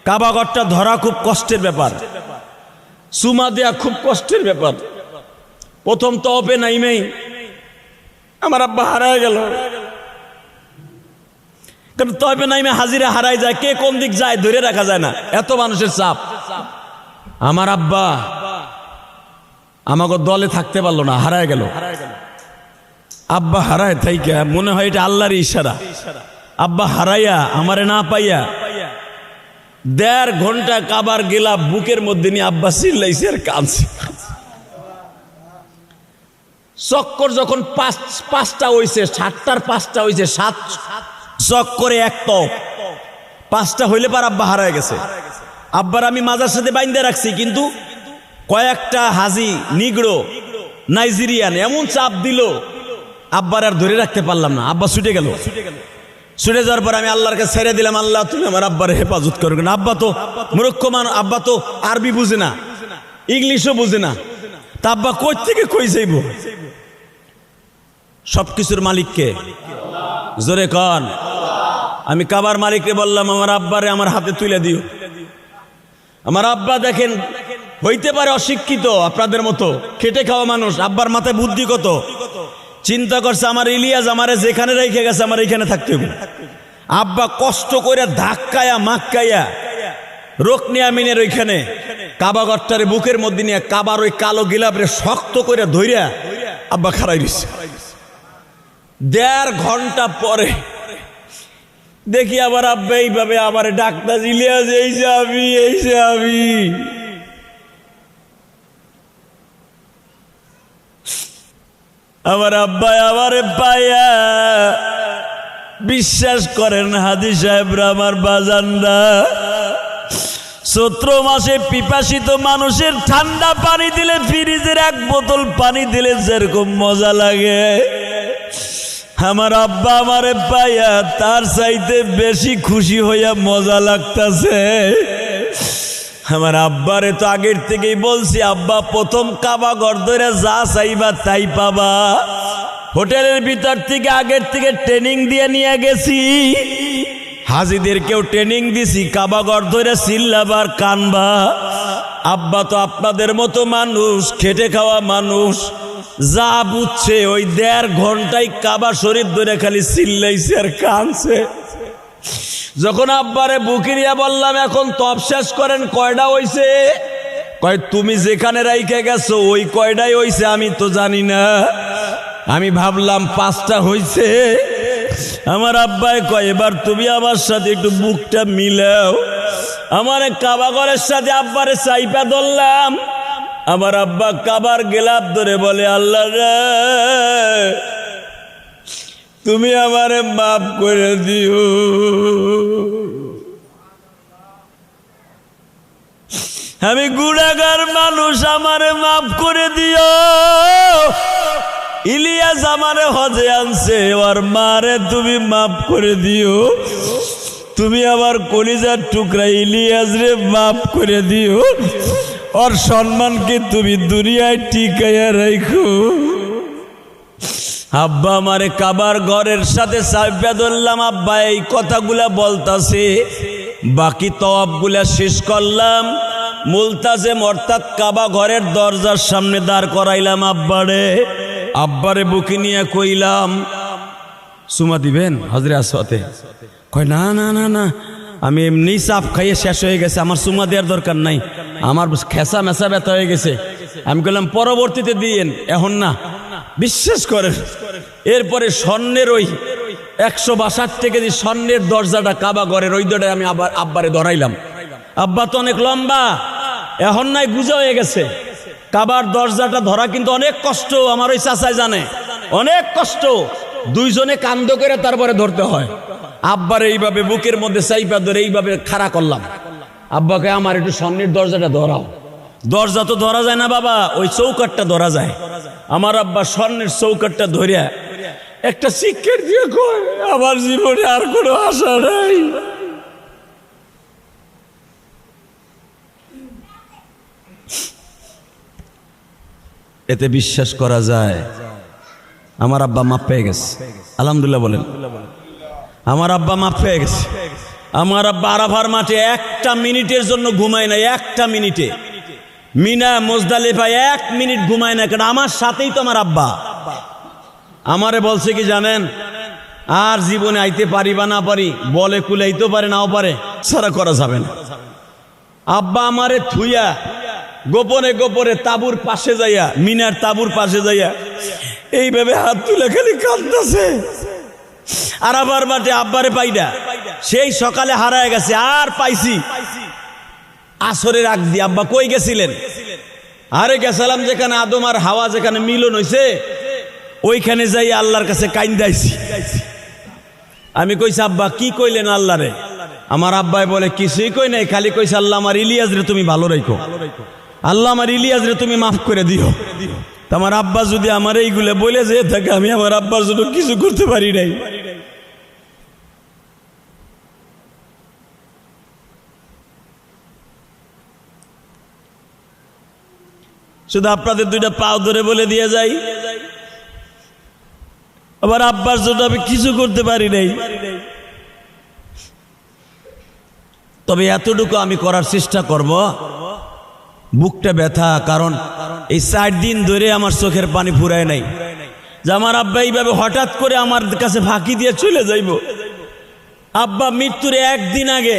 কাবাঘরটা ধরা খুব কষ্টের ব্যাপার, সুমা দেয়া খুব কষ্টের ব্যাপার। প্রথম তওফে নাইমেই আমার আব্বা হারায় গেল। কারণ তওফে নাইমে হাজিরা হারায় যায়, কে কোন দিক যায় ধরে রাখা যায় না, এত মানুষের চাপ। আমার আব্বা আমাকে দলে থাকতে পারলো না, হারায় গেল। আব্বা হারায় থাইকা মনে হয় এটা আল্লাহর ইশারা। আব্বা হারাইয়া আমারে না পাইয়া 1.5 ঘন্টা কাবার গেলা বুকের মধ্যে নিয়ে আব্বা চিল্লাইছে আর কাঁদছে। চক্কর যখন 5টা হইছে, 7টার 5টা হইছে, 7 চক্করে 1 তপ, 5টা হইলে পার আব্বা হারায় গেছে। আব্বার আমি মাজার সাথে বাইন্ধে রাখছি, কিন্তু কয়েকটা হাজি নিগ্রো নাইজেরিয়ান এমন চাপ দিল আব্বার আর ধরে রাখতে পারলাম না। আব্বা ছুটে গেল। ছুটে যাওয়ার পর আমি আল্লাহর কাছে ছেড়ে দিলাম, আল্লাহ তুমি আমার আব্বার হেফাজত করবেন। আব্বা তো মূর্খ মানুষ, আব্বা তো আরবি বুঝে না, ইংলিশও বুঝে না, তা আব্বা কই থেকে কই যাইব? সবকিছুর মালিককে জোরে কন। আমি কাবার মালিককে বললাম আমার আব্বারে আমার হাতে তুলে দিও। আমার আব্বা দেখেন হইতে পারে অশিক্ষিত আপনাদের মতো, খেটে খাওয়া মানুষ, আব্বার মাথায় বুদ্ধি কত। চিন্তা করছে আমার ইলিয়াস আমারে যেখানে রেখে গেছে আমার এখানে থাকতে হবে। আব্বা কষ্ট করে ধাক্কায়া মাক্কাইয়া রোকনিয়ামিনের ওইখানে কাবাগরটারে বুকের মধ্যে নিয়ে কাবার ওই কালো গিলাপরে শক্ত করে ধইরা আব্বা খাড়াই দিচ্ছে। 1.5 ঘন্টা পরে দেখি আবার আব্বা এইভাবে আবার ডাক্তার ইলিয়াস এই যে আমি আমার আব্বা আমারে পাইয়া, বিশ্বাস করেন হাজি সাহেবরা আমার বাজানরা, চৈত্র মাসে পিপাসিত মানুষের ঠান্ডা পানি দিলে, ফ্রিজের 1 বোতল পানি দিলে যেরকম মজা লাগে, আমার আব্বা আমারে পাইয়া তার চাইতে বেশি খুশি হইয়া মজা লাগতাছে। আমার আব্বারে তো আগের থেকেই বলছি, আব্বা প্রথম কাবা ঘর ধরে যা চাইবা তাই পাবা। হোটেলের ভিতর থেকে আগের থেকে ট্রেনিং দিয়ে নিয়ে গেছি, হাজিদেরকেও ট্রেনিং দিছি, কাবা ঘর ধরে চিল্লাবার কানবা। আব্বা তো আপনাদের মতো মানুষ, খেটে খাওয়া মানুষ, যা বুঝছে ওই 1.5 ঘন্টায় কাবা শরীফ ধরে খালি চিল্লাইছে আর কানছে। যখন আব্বারে বুকিরিয়া বললাম এখন তপ শেষ করেন, কয়টা হইছে? কয় তুমি যেখানে রাইখে গেছো ওই কয়টাই হইছে, আমি তো জানি না, আমি ভাবলাম 5টা হইছে। আমার আব্বাই কয় এবার তুমি আমার সাথে একটু বুকটা মিলাও। আমার কাবা ঘরের সাথে আব্বারে চাইপা ধরলাম। আমার আব্বা কাবার গেলাপ ধরে বলে, আল্লাহ রে তুমি আমারে মাফ করে দিও। আমি গুনাহগার মানুষ, আমারে মাফ করে দিও। ইলিয়াস আমারে হজে আনছে, ওর মারে তুমি মাফ করে দিও। তুমি আমার কলিজার টুকরা ইলিয়াস রে মাফ করে দিও। ওর সম্মানকে তুমি দুনিয়ায় টিকাইয়া রাখো। আব্বা আমারে কাবার ঘরের সাথে চাপিয়া ধরলাম। আব্বা এই কথাগুলা বলতাছে, বাকি তওয়াবগুলা শেষ করলাম। মুলতাজিম অর্থাৎ কাবা ঘরের দরজার সামনে দাঁড় করাইলাম আব্বারে বুকে নিয়ে কইলাম সুমা দিবেন হজরে আসওয়াতে? কয় না না না না, আমি এমনি চাপ খাইয়ে শেষ হয়ে গেছে, আমার সুমা দেওয়ার দরকার নাই, আমার খেসা মেসা ব্যথা হয়ে গেছে। আমি বললাম পরবর্তীতে দিয়েন, এখন না। বিশ্বাস করেন, এরপরে স্বর্ণের ওই 162 কেজি স্বর্ণের দরজাটা কাবা ঘরের ওই দরজায় আমি আবার আব্বারে ধরাইলাম। আব্বা তো অনেক লম্বা, এখন নাই গুজা হয়ে গেছে। কাবার দরজাটা ধরা কিন্তু অনেক কষ্ট, আমার ওই চাচাই জানে, অনেক কষ্ট। দুইজনে কান্দ করে তারপরে ধরতে হয়। আব্বারে এইভাবে বুকের মধ্যে চাইপা ধরে এইভাবে খাড়া করলাম। আব্বাকে আমার একটু সামনের দরজাটা ধরাও। দরজা তো ধরা যায় না বাবা, ওই চৌকাটটা ধরা যায়। আমার আব্বা স্বর্ণের চৌকাটটা ধরিয়া একটা শিক্ষার দিয়ে কয়, আমার জীবনে আর কোনো আশা নাই। এতে বিশ্বাস করা যায় আমার আব্বা মাপ পেয়ে গেছে। আলহামদুলিল্লাহ বলেন, আমার আব্বা মাপ পেয়ে গেছে। আমার আব্বা আরাফার মাঠে 1টা মিনিটের জন্য ঘুমায় না, 1টা মিনিটে। মিনা মুজদালিফায় 1 মিনিট ঘুমায় না, কারণ আমার সাথেই তো আমার আব্বা। আমারে বলছে কি জানেন, আর জীবনে আইতে পারি বা না পারি, বলে কুলাইতেও পারে নাও পারে, ছাড়া করা যাবে না। আব্বা আমারে থুইয়া গোপনে গোপনে তাবুর পাশে যাইয়া, মিনার তাবুর পাশে যাইয়া এইভাবে হাত তুলে খালি কাঁদতেছে। আর আবার মাঠে আব্বারে পাই না, সেই সকালে হারায় গেছে, আর পাইছি আসরের আগ দিয়ে। আব্বা কই গেছিলেন? আরে গেছিলাম যেখানে আদম আর হাওয়া যেখানে মিলন হইছে, ওইখানে যাই আল্লাহর কাছে কাইন্দাইছি। আমি কইছি আব্বা কি কইলেন আল্লাহরে? আমার আব্বাই বলে কিছুই কই নাই, খালি কইছে আল্লাহ আমার ইলিয়াস রে তুমি ভালো রাখো, আল্লাহ আমার ইলিয়াস রে তুমি মাফ করে দিও। তা আমার আব্বা যদি আমার এইগুলো বলে যেয়ে থাকে, আমি আমার আব্বার জন্য কিছু করতে পারি নাই। শুধু আপনাদের দুইটা পাও ধরে বলে দিয়ে যাই, আবার আব্বার জন্য আমি কিছু করতে পারি নাই। তবে এতটুকু আমি করার চেষ্টা করব। বুকটা ব্যথা, কারণ এই 4 দিন ধরে আমার চোখের পানি ফুরায় নাই যে আমার আব্বা এইভাবে হঠাৎ করে আমার কাছে ফাঁকি দিয়ে চলে যাইব। আব্বা মৃত্যুর একদিন আগে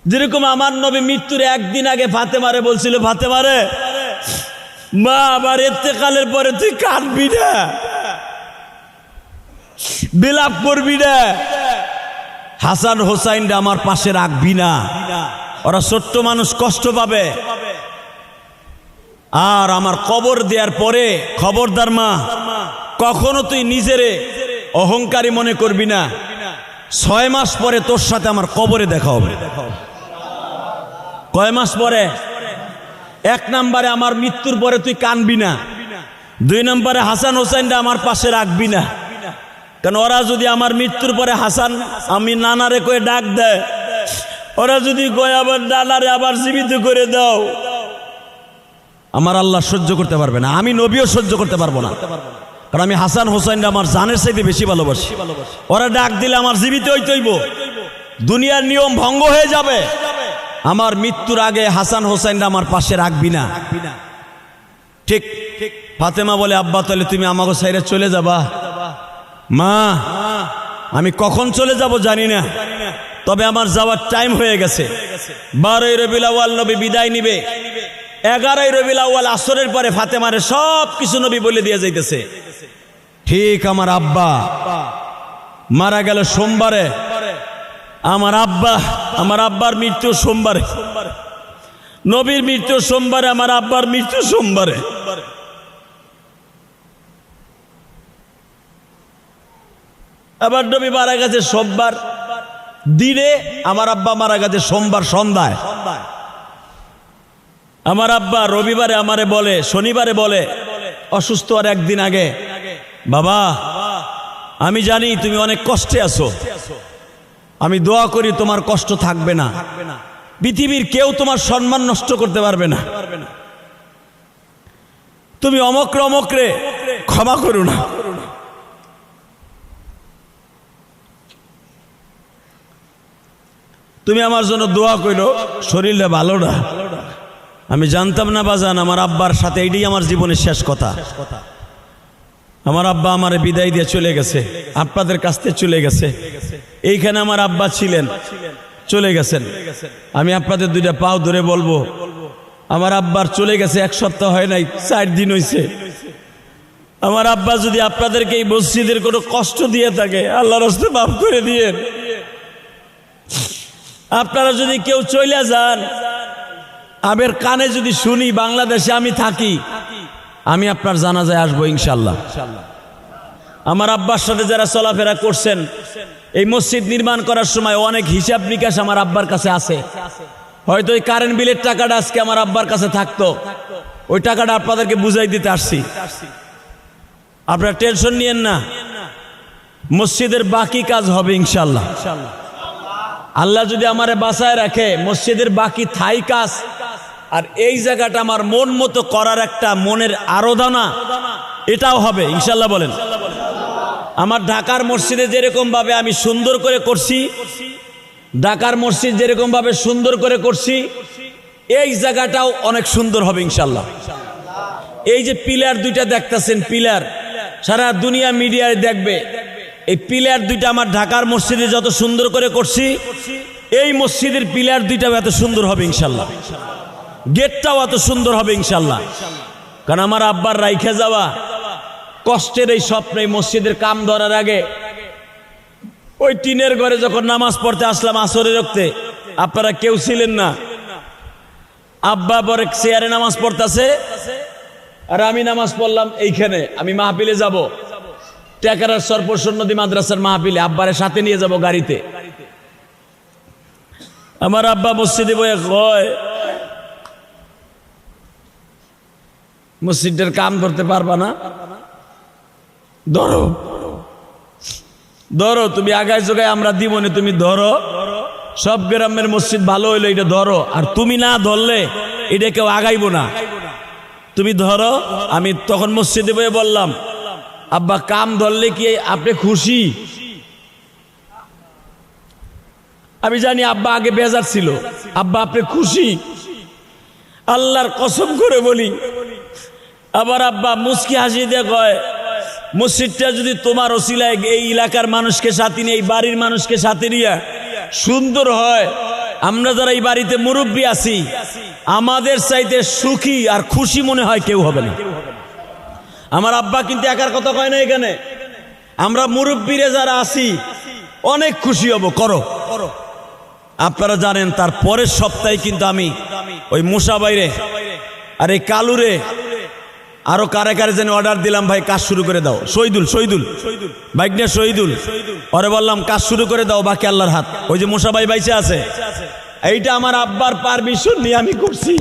যেরকম আমার নবী মৃত্যুর একদিন আগে ফাতেমারে বলছিল, ফাতেমারে মা আবার ইন্তেকালের পরে তুই কাঁদবি না, বিলাপ করবি না, হাসান হোসাইনরা আমার পাশে রাখবি না, ওরা ছোট্ট মানুষ কষ্ট পাবে। আর আমার কবর দেওয়ার পরে খবরদার মা, কখনো তুই নিজেরে অহংকারী মনে করবি না। 6 মাস পরে তোর সাথে আমার কবরে দেখা হবে। কয় মাস পরে? 1 নম্বরে আমার মৃত্যুর পরে তুই কানবি না, 2 নম্বরে হাসান হোসেনরা আমার পাশে রাখবি না। কারণ ওরা যদি আমার মৃত্যুর পরে হাসান আমি নানারে কয়ে ডাক দেয়, ওরা যদি কয়ে আবার নানারে আবার জীবিত করে দাও, আমার আল্লাহ সহ্য করতে পারবে না, আমি নবীও সহ্য করতে পারবো না। কারণ আমি হাসান হোসেনরা আমার জানের চাইতে বেশি ভালোবাসি। ওরা ডাক দিলে আমার জীবিত হইতে হইব, দুনিয়ার নিয়ম ভঙ্গ হয়ে যাবে। আমার মৃত্যুর আগে হাসান হোসেনরা আমার পাশে রাখবি না। ঠিক ফাতেমা বলে, আব্বা তাহলে তুমি আমাকে সাইরে চলে যাবা? মা আমি কখন চলে যাব জানি না, তবে আমার যাওয়ার টাইম হয়ে গেছে। 12ই রবিউল আউয়াল নবী বিদায় নিবে, 11ই রবিউল আউয়াল আসরের পরে ফাতেমারে সব কিছু নবী বলে দিয়ে যাইতেছে। ঠিক আমার আব্বা মারা গেল সোমবারে, আমার আব্বার মৃত্যু সোমবারে, নবীর মৃত্যু সোমবারে, আমার আব্বার মৃত্যু সোমবারে। আবার নবী মারা গেছে সোমবার দিনে, আমার আব্বা মারা গেছে সোমবার সন্ধ্যায়। আমার আব্বা রবিবারে আমারে বলে, শনিবারে বলে অসুস্থ আর একদিন আগে, বাবা আমি জানি তুমি অনেক কষ্টে আছো, আমি দোয়া করি তোমার কষ্ট থাকবে না, পৃথিবীর কেউ তোমার সম্মান নষ্ট করতে পারবে না, তুমি অমক্রে ক্ষমা করো না। তুমি আমার জন্য দোয়া করো, শরীরটা ভালো না। আমি জানতাম না বাজান, আমার আব্বার সাথে এইটাই আমার জীবনের শেষ কথা। আমার আব্বা আমার বিদায় দিয়ে চলে গেছে, আপনাদের কাছ থেকে চলে গেছে। এইখানে আমার আব্বা ছিলেন, চলে গেছেন। আমি আপনাদের দুইটা পাও ধরে বলবো, আমার আব্বার চলে গেছে 1 সপ্তাহ হয় নাই, 4 দিন হয়েছে। আমার আব্বা যদি আপনাদেরকে এই মসজিদের কোনো কষ্ট দিয়ে থাকে, আল্লাহর রাস্তায় মাফ করে দিয়েন। আপনারা যদি কেউ চলে যান, আমের কানে যদি শুনি বাংলাদেশে আমি থাকি, আমি আপনার জানাজায় আসবো ইনশাল্লাহ। আমার আব্বার সাথে যারা চলাফেরা করছেন, এই মসজিদ নির্মাণ করার সময় অনেক হিসাব নিকাশ আমার আব্বার কাছে আছে। হয়তো ওই কারেন্ট বিলের টাকাটা আজকে আমার আব্বার কাছে থাকতো, ওই টাকাটা আপনাদেরকে বুঝাই দিতে আসছি। আপনারা টেনশন নিয়েন না, মসজিদের বাকি কাজ হবে ইনশাল্লাহ। আল্লাহ যদি আমারে বাঁচায় রাখে, মসজিদের বাকি থাই কাজ আর এই জায়গাটা আমার মন মতো করার একটা মনের আরাধনা, এটাও হবে ইনশাল্লাহ। বলেন, আমার ঢাকার মসজিদে যেরকম ভাবে আমি সুন্দর করে করছি, ঢাকার মসজিদ যেরকম ভাবে সুন্দর করে করছি, এই জায়গাটাও অনেক সুন্দর হবে ইনশাল্লাহ। এই যে পিলার দুইটা দেখতেছেন, পিলার সারা দুনিয়া মিডিয়ায় দেখবে। এই পিলার দুইটা আমার ঢাকার মসজিদে যত সুন্দর করে করছি, এই মসজিদের পিলার দুইটাও এত সুন্দর হবে ইনশাল্লাহ। গেটটাও এত সুন্দর হবে ইনশাল্লাহ। কারণ আমার আব্বার রাইখে যাওয়া কষ্টের এই স্বপ্ন, এই মসজিদের কাম ধরার আগে ওই টিনের ঘরে যখন নামাজ পড়তে আসলাম আসরের রক্তে, আপনারা কেউ ছিলেন না। আব্বা পরে চেয়ারে নামাজ পড়তেছে আর আমি নামাজ পড়লাম এইখানে। আমি মাহফিলে যাব, টেকারার সরপরশন নদী মাদ্রাসার মাহফিলে, আব্বারে সাথে নিয়ে যাব গাড়িতে। আমার আব্বা মসজিদে বয়ে কয়, মসজিদের কাম ধরতে পারবা না? ধরো ধরো, তুমি আগায় যোগায় আমরা দিব না, তুমি ধরো। সব গ্রামের মসজিদ ভালো হইলো, এটা ধরো। আর তুমি না ধরলে এটা কেউ আগাইব না, তুমি ধরো। আমি তখন মসজিদে বয়ে বললাম, আব্বা কাম ধরলে কি আপনি খুশি? আমি জানি আব্বা আগে বেজার ছিল। আব্বা আপনি খুশি? আল্লাহর কসম করে বলি, আবার আব্বা মুস্কি হাসি দিয়ে কয়, মসজিদটা যদি তোমার ওসিলায় এই এলাকার মানুষকে সাথে নিয়ে, এই বাড়ির মানুষকে সাথে নিয়ে সুন্দর হয়, আমরা যারা এই বাড়িতে মুরব্বী আছি আমাদের চাইতে সুখী আর খুশি মনে হয় কেউ হবে না। আমার আব্বা কিন্তু একার কথা কয় না এখানে, আমরা মুরব্বীরে যারা আছি অনেক খুশি হব। করো করো। আপনারা জানেন তার পরের সপ্তাহে কিন্তু আমি ওই মুসা বাইরে আর এই কালুরে আরো কারে কারে যেন অর্ডার দিলাম, ভাই কাজ শুরু করে দাও। শহীদুল বাইক নিয়ে শহীদুল, পরে বললাম কাজ শুরু করে দাও, বাকি আল্লাহর হাত। ওই যে মুসা ভাই বাইচে আছে, এইটা আমার আব্বার পারমিশন নিয়ে আমি করছি।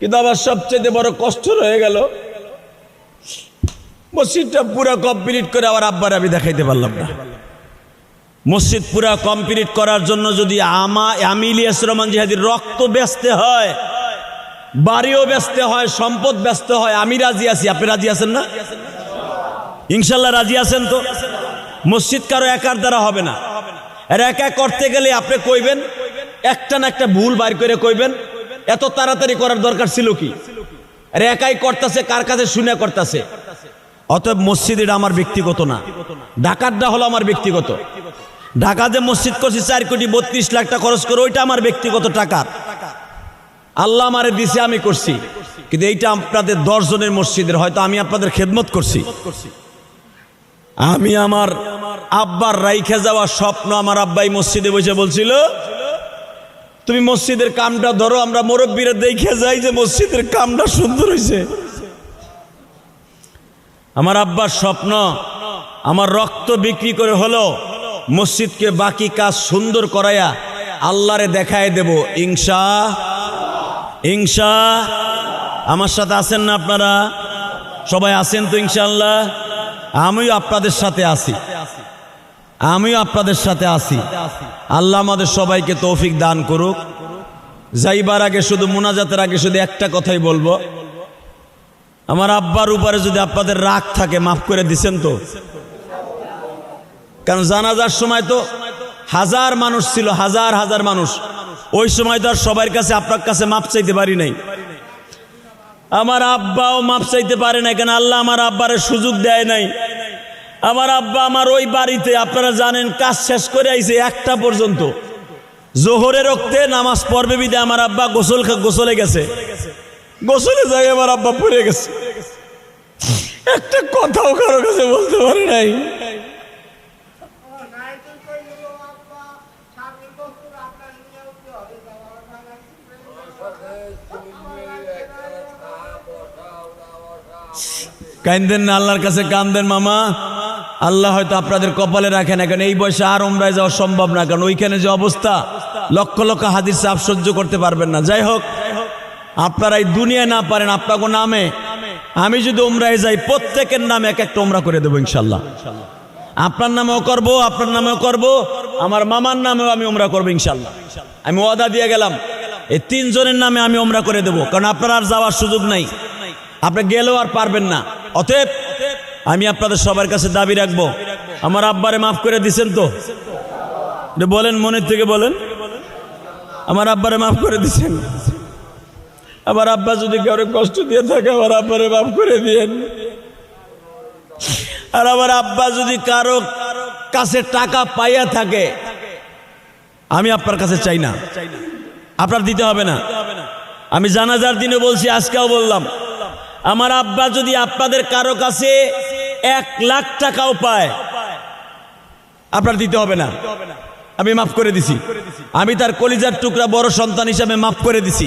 কিন্তু আবার সবচেয়ে বড় কষ্ট রয়ে গেল, মসজিদটা পুরো কমপ্লিট করে আবার আব্বার আমি দেখাইতে পারলাম না। মসজিদ পুরা কমপ্লিট করার জন্য যদি আমি ইলিয়াস রহমান জিহাদির রক্ত বেচতে হয়, বাড়িও বেচতে হয়, সম্পদ বেচতে হয়, আমি রাজি আছি। আপনি রাজি আছেন না? ইনশাল্লাহ রাজি আছেন তো? মসজিদ কারো একার দ্বারা হবে না। আর একা করতে গেলে আপনি কইবেন, একটা না একটা ভুল বাইর করে কইবেন, এত তাড়াতাড়ি করার দরকার ছিল কি? আর একাই করতেছে, কার কাছে শুনে করতেছে। অতএব মসজিদ এটা আমার ব্যক্তিগত না, ঢাকারটা হলো আমার ব্যক্তিগত। ঢাকা যে মসজিদ করছি 4,32,00,000 টাকা খরচ করে, ওইটা আমার ব্যক্তিগত টাকার, আল্লাহ আমারে দিছে, আমি করছি। কিন্তু এইটা আপনাদের 10 জনের মসজিদের, হয়তো আমি আপনাদের খেদমত করছি। আমি আমার আব্বার রাইখে যাওয়া স্বপ্ন, আমার আব্বাই মসজিদে বসে বলছিল, তুমি মসজিদের কামটা ধরো, আমরা মুরব্বীরা দেখে যাই যে মসজিদের কামটা সুন্দর হয়েছে। আমার আব্বার স্বপ্ন, আমার রক্ত বিক্রি করে হলো মসজিদকে বাকি কাজ সুন্দর করাইয়া আল্লাহরে দেখায় দেব ইনশা। আমার সাথে আছেন না আপনারা? সবাই আছেন তো ইনশাআল্লাহ? আমিও আপনাদের সাথে আছি। আল্লাহ আমাদের সবাইকে তৌফিক দান করুক। যাইবার আগে শুধু মুনাজাতের আগে শুধু একটা কথাই বলবো, আমার আব্বার উপরে যদি আপনাদের রাগ থাকে মাফ করে দিছেন তো? কারণ জানাজার সময় তো হাজার মানুষ ছিল, হাজার মানুষ। ওই সময় তো আর সবার কাছে আপনার কাছে মাপ চাইতে পারি নাই। আমার আব্বাও মাপ চাইতে পারে না, কেন আল্লাহ আমার আব্বারে সুযোগ দেয় নাই। আমার আব্বা আমার ওই বাড়িতে, আপনারা জানেন, কাজ শেষ করে আইছে 1টা পর্যন্ত। জোহরের রক্তে নামাজ পড়বে বিদে আমার আব্বা গোসলে গেছে। গোসলে যাই আমার আব্বা পড়ে গেছে, একটা কথাও কারো কাছে বলতে পারে নাই। কান্দেন না, আল্লাহর কাছে কান্দেন মামা। আল্লাহ হয়তো আপনাদের কপালে রাখেন, এখন এই বয়সে আর উমরায় যাওয়া সম্ভব না, কারণ ওইখানে যে অবস্থা, লক্ষ লক্ষ হাদিস চাপ সহ্য করতে পারবেন না। যাই হোক, আপনারা এই দুনিয়ায় না পারেন, আপনাকে নামে আমি যদি উমরায় যাই, প্রত্যেকের নামে এক একটা উমরা করে দেবো ইনশাল্লাহ। আপনার নামেও করব, আপনার নামেও করব, আমার মামার নামেও আমি উমরা করবো ইনশাল্লাহ। আমি ওয়াদা দিয়ে গেলাম, এই 3 জনের নামে আমি উমরা করে দেবো, কারণ আপনারা আর যাওয়ার সুযোগ নাই, আপনি গেলেও আর পারবেন না। অতএব আমি আপনাদের সবার কাছে দাবি রাখবো, আমার আব্বারে মাফ করে দিছেন তো? বলেন, মনের থেকে বলেন, আমার আব্বারে মাফ করে দিছেন? আমার আব্বা যদি কারো কষ্ট দিয়ে থাকে, আমার আব্বারে মাফ করে দিয়েন। আর আমার আব্বা যদি কারো কাছে টাকা পাইয়া থাকে, আমি আপনার কাছে চাই না, আপনার দিতে হবে না। আমি জানাজার দিনে বলছি, আজকেও বললাম, আমার আব্বা যদি আপনাদের কারো কাছে 1 লাখ টাকাও পায়, আপনার দিতে হবে না। আমি মাফ করে দিছি। আমি তার কলিজার টুকরা বড় সন্তান হিসাবে মাফ করে দিছি।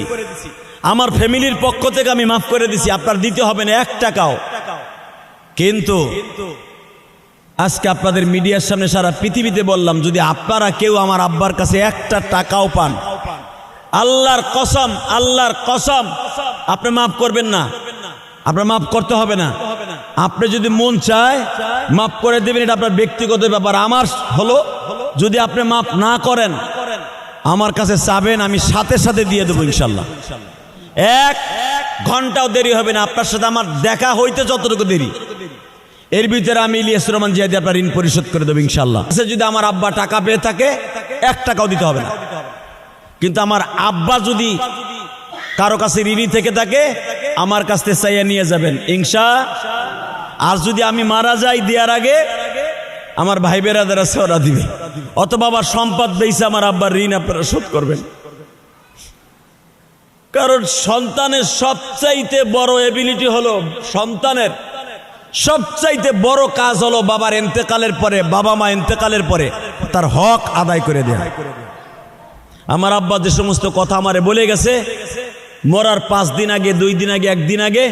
আমার ফ্যামিলির পক্ষ থেকে আমি মাফ করে দিছি, আপনার দিতে হবে না 1 টাকাও। কিন্তু আজকে আপনাদের মিডিয়ার সামনে সারা পৃথিবীতে বললাম, যদি আপনারা কেউ আমার আব্বার কাছে 1টা টাকাও পান, আল্লাহর কসম, আল্লাহর কসম, আপনি মাফ করবেন না। আপনার মাফ করতে হবে না। আপনি যদি মন চায় মাফ করে দেবেন, এটা আপনার ব্যক্তিগত ব্যাপার। আমার হলো, যদি আপনি মাফ না করেন, আমার কাছে চাবেন, আমি সাথে সাথে দিয়ে দেবো ইনশাল্লাহ। 1 ঘন্টাও দেরি হবে না। আপনার সাথে আমার দেখা হইতে যতটুকু দেরি, এর ভিতরে আমি ইলিয়াস রহমান জিহাদি আপনার ঋণ পরিশোধ করে দেবো ইনশাল্লাহ। যদি আমার আব্বা টাকা পেয়ে থাকে, 1 টাকাও দিতে হবে না। কিন্তু আমার আব্বা যদি কারো কাছে ঋণী থেকে থাকে, আমার কাছ থেকে চাইয়া নিয়ে যাবেন ইনশাআল্লাহ। আর যদি আমি মারা যাই দেওয়ার আগে, আমার ভাই বেরাদার আছে, ওরা দিবে। অথবা আবার সম্পদ বেইছে আমার আব্বার ঋণ আপনারা শোধ করবেন। কারণ সন্তানের সবচাইতে বড় এবিলিটি হলো, সন্তানের সবচাইতে বড় কাজ হলো বাবার ইন্তেকালের পরে, বাবা মা ইন্তেকালের পরে তার হক আদায় করে দেয়া। আমার আব্বা যে সমস্ত কথা আমারে বলে গেছে, মরার 5 দিন আগে, 2 দিন আগে, 1 দিন আগে,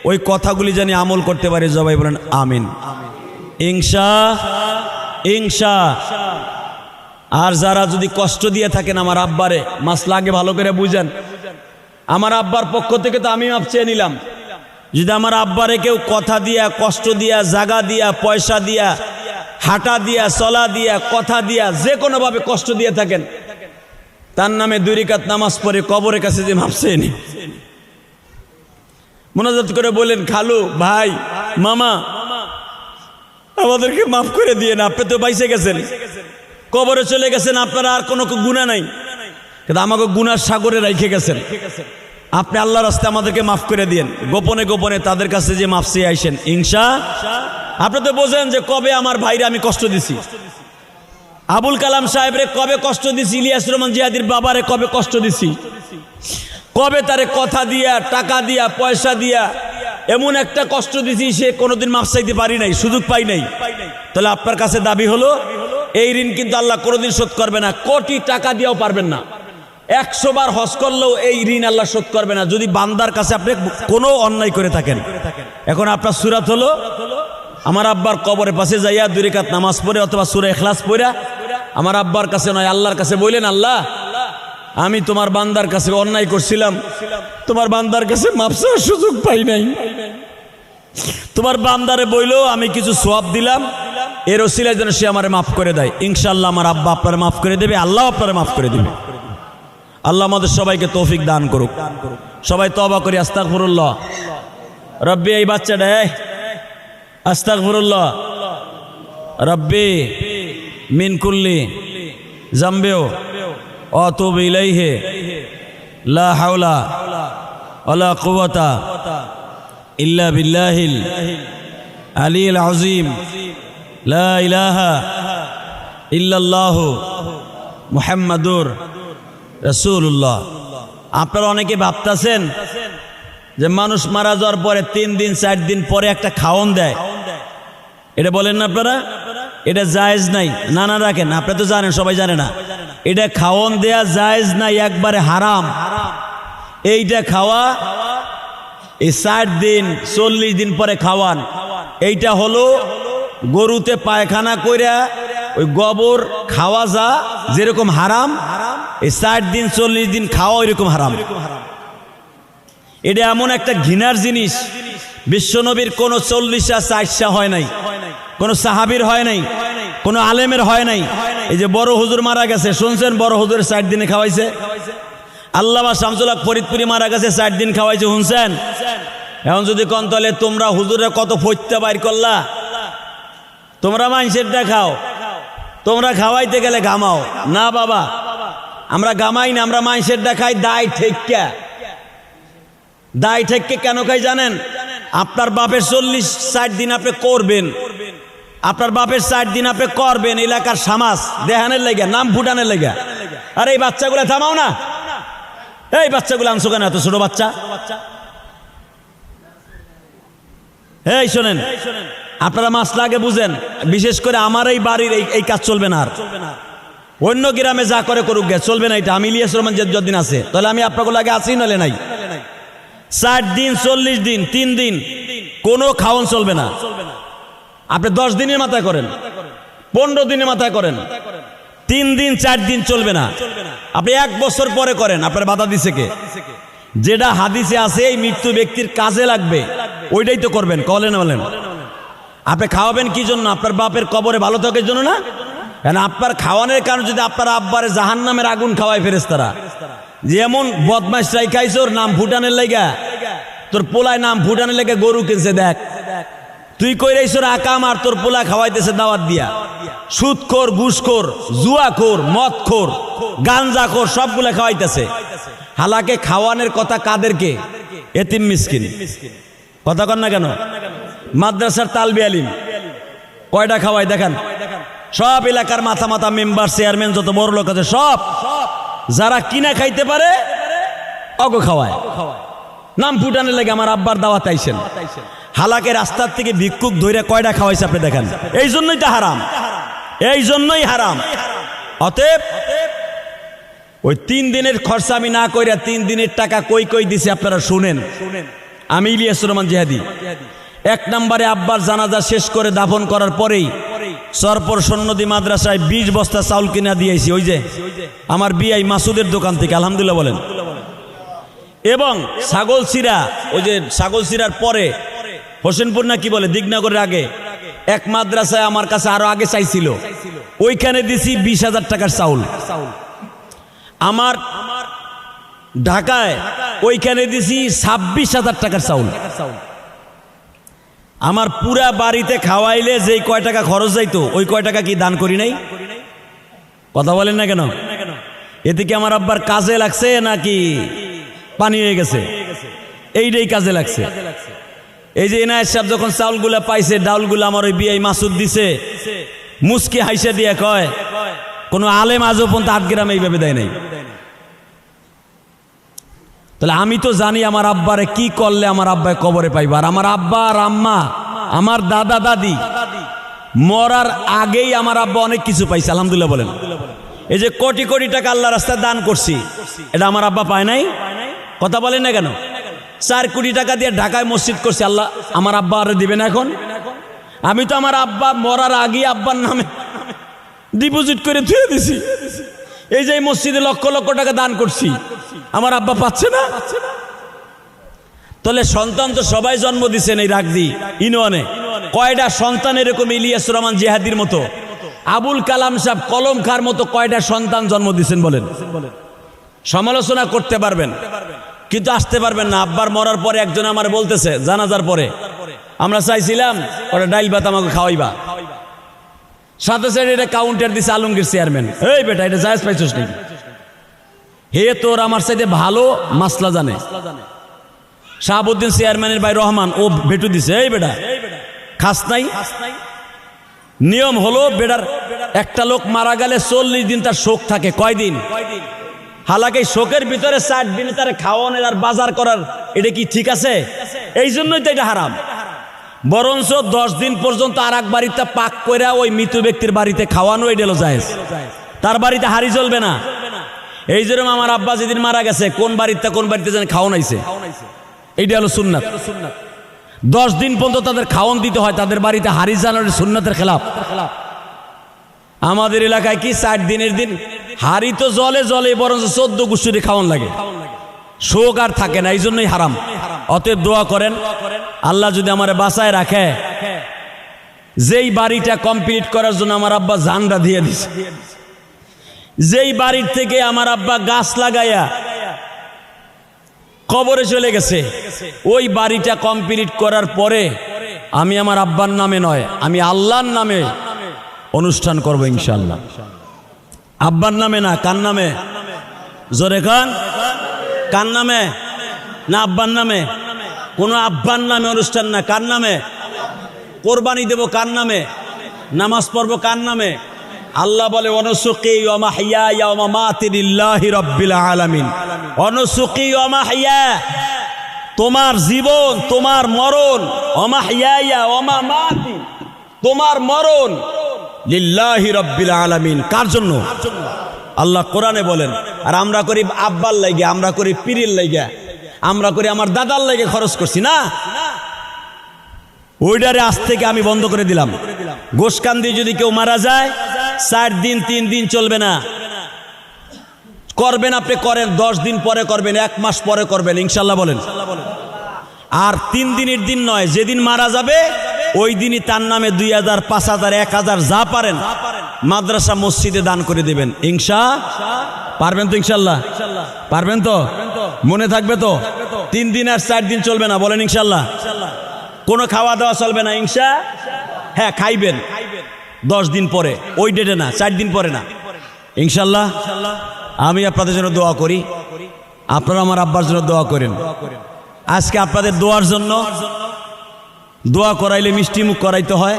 ওই কথাগুলি জানি আমল করতে পারি। সবাই বলেন আমিন, ইনশা। আর যারা যদি কষ্ট দিয়ে থাকেন আমার আব্বারে, মাসলা আগে ভালো করে বুঝেন। আমার আব্বার পক্ষ থেকে তো আমি মাপ চেয়ে নিলাম। যদি আমার আব্বারে কেউ কথা দিয়া, কষ্ট দিয়া, জাগা দিয়া, পয়সা দিয়া, হাঁটা দিয়া, চলা দিয়া, কথা দিয়া, যে কোনোভাবে কষ্ট দিয়ে থাকেন, তার নামে 2 রাকাত নামাজ পড়ে কবরের কাছে যে মাপ চেয়ে নি, মোনাজাত করে বলেন, খালু, ভাই, মামা, আমাদেরকে মাফ করে দিয়ে না। আপনি তো বাইসে গেছেন, কবরে চলে গেছেন, আপনারা আর কোনো গুনাহ নাই, কিন্তু আমাকে গুনার সাগরে রেখে গেছেন। আপনি আল্লাহর রাস্তায় আমাদেরকে মাফ করে দিয়েন। গোপনে গোপনে তাদের কাছে যে মাফ চেয়ে আইসেন ইনশাআল্লাহ। আপনি তো বোঝেন যে কবে আমার ভাইরে আমি কষ্ট দিছি, আবুল কালাম সাহেবরে কবে কষ্ট দিছি, ইলিয়াস রহমান জিহাদির বাবারে কবে কষ্ট দিছি, কবে তারে কথা দিয়া, টাকা দিয়া, পয়সা দিয়া এমন একটা কষ্ট দিছি, সে কোনোদিন মাফ চাইতে পারি নাই, সুযোগ পাই নাই। তাহলে আপনার কাছে দাবি হলো, এই ঋণ কিন্তু আল্লাহ কোনোদিন শোধ করবে না। কোটি টাকা দিয়েও পারবেন না, 100 বার হজ করলেও এই ঋণ আল্লাহ শোধ করবে না, যদি বান্দার কাছে আপনি কোনো অন্যায় করে থাকেন। এখন আপনার সূরা হলো, আমার আব্বার কবরের পাশে যাইয়া 2 রাকাত নামাজ পড়ে অথবা সূরা ইখলাস পড়া, আমার আব্বার কাছে নয়, আল্লাহর কাছে বললেন, আল্লাহ, আমি তোমার বান্দার কাছে অন্যায় করছিলাম, তোমার বান্দার কাছে মাফ চাওয়ার সুযোগ পাই নাই। তোমার বান্দারে বইলো আমি কিছু সওয়াব দিলাম, এর ওসিলায় যেন সে আমারে মাফ করে দেয়। ইনশাআল্লাহ আমার আব্বা আপনারে মাফ করে দেবে, আল্লাহ আপনারে মাফ করে দেবে। আল্লাহ আমাদের সবাইকে তৌফিক দান করুক। সবাই তওবা করি, আস্তাগফিরুল্লাহ। রব্বি, এই বাচ্চাটা, আস্তাগফিরুল্লাহ, রব্বি মিন কুল্লি জামবিও আতুবু ইলাইহি, লা হাওলা ওয়ালা কুওয়াতা ইল্লা বিল্লাহিল আলিয়্যিল আযীম, লা ইলাহা ইল্লাল্লাহু মুহাম্মাদুর রাসূলুল্লাহ। আপনারা অনেকে ভাবতেছেন যে মানুষ মারা যাওয়ার পরে 3 দিন 4 দিন পরে একটা খাওন দেয়, এটা বলেন না আপনারা? এটা জায়েজ নাই। না না, রাখেন, আপনি তো জানেন, সবাই জানে না, এটা খাওন দেয়া জায়েজ নাই, একবারে হারাম। এইটা খাওয়া, এই 4 দিন 40 দিন পরে খাওয়ান, এইটা হলো গরুতে পায়খানা কইরা ওই গোবর খাওয়া, যা যেরকম হারাম, এই 4 দিন 40 দিন খাওয়া ওইরকম হারাম। এটা এমন একটা ঘৃণার জিনিস, বিশ্বনবীর কোন 40 হয় নাই, কোন সাহাবীর হয় নাই, কোন আলেমের হয় নাই। এই যে বড় হুজুর মারা গেছে, শুনছেন? বড় হুজুর 4 দিনে খাওয়াইছে। আল্লামা শামসুল হক ফরিদপুরি মারা গেছে, 4 দিন খাওয়াইছে, শুনছেন? এখন যদি কন, তাহলে তোমরা হুজুরে কত ফইত্যা বাইর করলা, তোমরা মানুষের দেখাও, তোমরা খাওয়াইতে গেলে ঘামাও না। বাবা, আমরা ঘামাই না, আমরা মানুষের দেখাই। দায় ঠেককে কেন খাই জানেন? আপনার বাপের 40-60 দিন আপনি করবেন, আপনার বাপের 4 দিন আপনি করবেন এলাকার সমাজ দেহানের লেগে, নাম ফুটানের লেগে। আর এই বাচ্চাগুলো থামাও না, এই বাচ্চাগুলো আনছো কেন, এত ছোট বাচ্চা? এই শোনেন, আপনারা মাসলা আগে বুঝেন, বিশেষ করে আমার এই বাড়ির এই কাজ চলবে না। আর অন্য গ্রামে যা করে করুক গে, চলবে না এটা। আমি ইলিয়াস রহমান যতদিন আছে, তাহলে আমি আপনার আগে আছি, নাহলে নাই। 60 দিন 40 দিন 3 দিন কোনো খাওয়ান চলবে না। আপনি 10 দিনের মাথায় করেন, 15 দিনের মাথায় করেন, 3 দিন 4 দিন চলবে না। আপনি 1 বছর পরে করেন, আপনার বাধা দিছে কে? যেটা হাদিসে আছে এই মৃত্যু ব্যক্তির কাজে লাগবে ওইটাই তো করবেন। কলেন বলেন, আপনি খাওয়াবেন কি জন্য? আপনার বাপের কবরে ভালো থাকার জন্য না? কারণ আপনার খাওয়ানোর কারণে যদি আপনার আব্বারে জাহান্নামের আগুন খাওয়ায় ফেরেশতারা, যেমন বদমাশ রাই খাইছে ওর নাম ফুটানের লাইগা, তোর পোলায় নাম ফুটানের লাইগা গরু কিনছে, দেখ তুই কই রাইছর আকাম, আর তোর পোলা খাওয়াইতেছে দাওয়াত দিয়া। সুদখোর, ঘুষখোর, জুয়াখোর, মদখোর, গাঞ্জাখোর সবগুলা খাওয়াইতেছে। হালাকে খাওয়ানোর কথা কাদেরকে? এতিম মিসকিন। কথা কন না কেন? মাদ্রাসার তালবি আলিম কয়টা খাওয়াই দেখেন? সব এলাকার মাথা মাথা মেম্বার, চেয়ারম্যান, যত বড় লোক আছে সব, যারা কিনা খাইতে পারে অগ খাওয়ায়। নাম ফুটানের লাগে আমার আব্বার দাওয়াত আইছেন, হালাকে রাস্তার থেকে ভিক্ষুক ধইরা কয়টা খাওয়াইছে আপনি দেখেন। এই জন্যই তো হারাম, এই জন্যই হারাম। অতএব ওই 3 দিনের খরচা আমি না কইরা 3 দিনের টাকা কই কই দিছি আপনারা শুনেন। আমি ইলিয়াস রহমান জিহাদি 1 নম্বরে আব্বার জানাজা শেষ করে দাফন করার পরেই সরপর সন্নদী মাদ্রাসায় 20 বস্তা চাউল কিনা দিয়েছি, ওই যে আমার বিআই মাসুদের দোকান থেকে, আলহামদুলিল্লাহ বলেন। এবং ছাগল চিরা, ওই যে ছাগল চিরার পরে হোসেনপুর না কি বলে, দিগনগরের আগে এক মাদ্রাসায় আমার কাছে আরো আগে চাইছিল, ওইখানে দিছি 20,000 টাকার চাউল। আমার ঢাকায় ওইখানে দিছি 26,000 টাকার চাউল। আমার পুরা বাড়িতে খাওয়াইলে যেই কয় টাকা খরচ যাইতো ওই কয় টাকা কি দান করি নাই? কথা বলেন না কেন? এতে কি আমার আব্বার কাজে লাগছে নাকি পানি হয়ে গেছে? এইটাই কাজে লাগছে। এই যে এনায়েত সাহেব যখন চাউলগুলা পাইছে, ডাউলগুলা আমার ওই বিআই মাসুদ দিছে, মুসকি হাইসা দিয়ে কয় কোন আলেম আজও পর্যন্ত 8 গ্রামে এইভাবে দেয় নাই। তাহলে আমি তো জানি আমার আব্বারে কি করলে আমার আব্বায় কবরে পাইবা। আর আমার আব্বা আর আম্মা, আমার দাদা দাদি মরার আগেই আমার আব্বা অনেক কিছু পাইছে, আলহামদুলিল্লাহ বলেন। এই যে কোটি কোটি টাকা আল্লাহ রাস্তায় দান করছি, এটা আমার আব্বা পায় নাই? কথা বলেন না কেন? 4 কোটি টাকা দিয়ে ঢাকায় মসজিদ করছি, আল্লাহ আমার আব্বা আরে দিবে না এখন? আমি তো আমার আব্বা মরার আগে আব্বার নামে ডিপোজিট করে ধুয়ে দিছি। এই যে মসজিদে লক্ষ লক্ষ টাকা দান করছি, আমার আব্বা পাচ্ছে না? তাহলে সন্তান তো সবাই জন্ম দিচ্ছেন এই রাগদি ইউনিয়নে। কয়টা সন্তান এরকম ইলিয়াস রহমান জিহাদির মতো, আবুল কালাম সাহেব কলম খার মতো কয়টা সন্তান জন্ম দিচ্ছেন বলেন? সমালোচনা করতে পারবেন কিন্তু আসতে পারবেন না। আব্বার মরার পরে একজন আমার বলতেছে জানাজার পরে, আমরা চাইছিলাম ওরা ডাইল ভাত আমাকে খাওয়াইবা, সাথে সাথে এটা কাউন্টার দিছে আলমগীর চেয়ারম্যান, এই বেটা এটা জায়েজ পাইছস নাকি? হে তোর আমার সাথে ভালো মাসলা জানে। শাহাবুদ্দিন চেয়ারম্যানের ভাই রহমান ও ভেটু দিছে, এই বেটা খাস নাই। নিয়ম হলো বেটার একটা লোক মারা গেলে 40 দিন তার শোক থাকে। কয়দিন? হালাকে শোকের ভিতরে 4 দিনে তার খাওয়ানোর আর বাজার করার, এটা কি ঠিক আছে? এই জন্যই তো এটা হারাম। বরঞ্চ 10 দিন পর্যন্ত আর এক বাড়িতে পাক করে ওই মৃত ব্যক্তির বাড়িতে খাওয়ানো, এটা হলো জায়েজ। তার বাড়িতে হাড়ি চলবে না। এই যেরকম আমার আব্বা যেদিন মারা গেছে কোন বাড়িতে যেন খাওয়ান আইছে, এইটা হলো সুন্নাত। 10 দিন পর্যন্ত তাদের খাওয়ান দিতে হয়, তাদের বাড়িতে হাড়ি জানানোর সুন্নাতের খেলাফ। আমাদের এলাকায় কি 4 দিনের দিন হাড়ি তো জলে জলে, বরঞ্চ 14 গুষ্ঠী খাওয়ান লাগে, শোক আর থাকে না, এই জন্যই হারাম। অতএব দোয়া করেন আল্লাহ যদি আমারে বাঁচায় রাখে, যেই বাড়িটা কমপ্লিট করার জন্য আমার আব্বা জানটা দিয়ে দিছে, যেই বাড়ির থেকে আমার আব্বা গাছ লাগাইয়া কবরে চলে গেছে, ওই বাড়িটা কমপ্লিট করার পরে আমি আমার আব্বার নামে নয়, আমি আল্লাহর নামে অনুষ্ঠান করব ইনশাআল্লাহ। আব্বার নামে না, কার নামে? জোরে খান, কার নামে? না আব্বার নামে? কোনো আব্বার নামে অনুষ্ঠান না, কার নামে? কোরবানি দেব কার নামে? নামাজ পড়ব কার নামে? আল্লাহ বলে অনুসুকি ওয়া মাহইয়ায়া ওয়া মামাতি লিল্লাহি রাব্বিল আলামিন। অনুসুকি ওয়া মাহইয়া, তোমার জীবন তোমার মরণ, ওয়া মাহইয়ায়া ওয়া মামাতি, তোমার মরণ লিল্লাহি রাব্বিল আলামিন। কার জন্য? আল্লাহ কোরআনে বলেন। আর আমরা করি আব্বার লাগে, আমরা করি পীরের লাগে, আমরা করি আমার দাদার লাগে খরচ করছি না। ওইটারে আজ থেকে আমি বন্ধ করে দিলাম। গোশকান দিয়ে যদি কেউ মারা যায় 4 দিন 3 দিন চলবে না। করবেন আপনি করেন, 10 দিন পরে করবেন, 1 মাস পরে করবেন, ইনশাল্লাহ বলেন। আর 3 দিনের দিন নয়, যেদিন মারা যাবে ওই দিনই তার নামে 2000 5000 1000 যা পারেন মাদ্রাসা মসজিদে দান করে দেবেন। পারবেন তো? ইনশাল্লাহ পারবেন তো? মনে থাকবে তো? 3 দিন আর 4 দিন চলবে না, বলেন ইনশাল্লাহ। কোনো খাওয়া দাওয়া চলবে না, হ্যাঁ খাইবেন 10 দিন পরে, ওই ডেটে না, 4 দিন পরে না, ইনশাল্লাহ। আমি আপনাদের জন্য দোয়া করি, আপনারা আমার আব্বার জন্য দোয়া করেন। আজকে আপনাদের দোয়ার জন্য, দোয়া করাইলে মিষ্টি মুখ করাইতে হয়,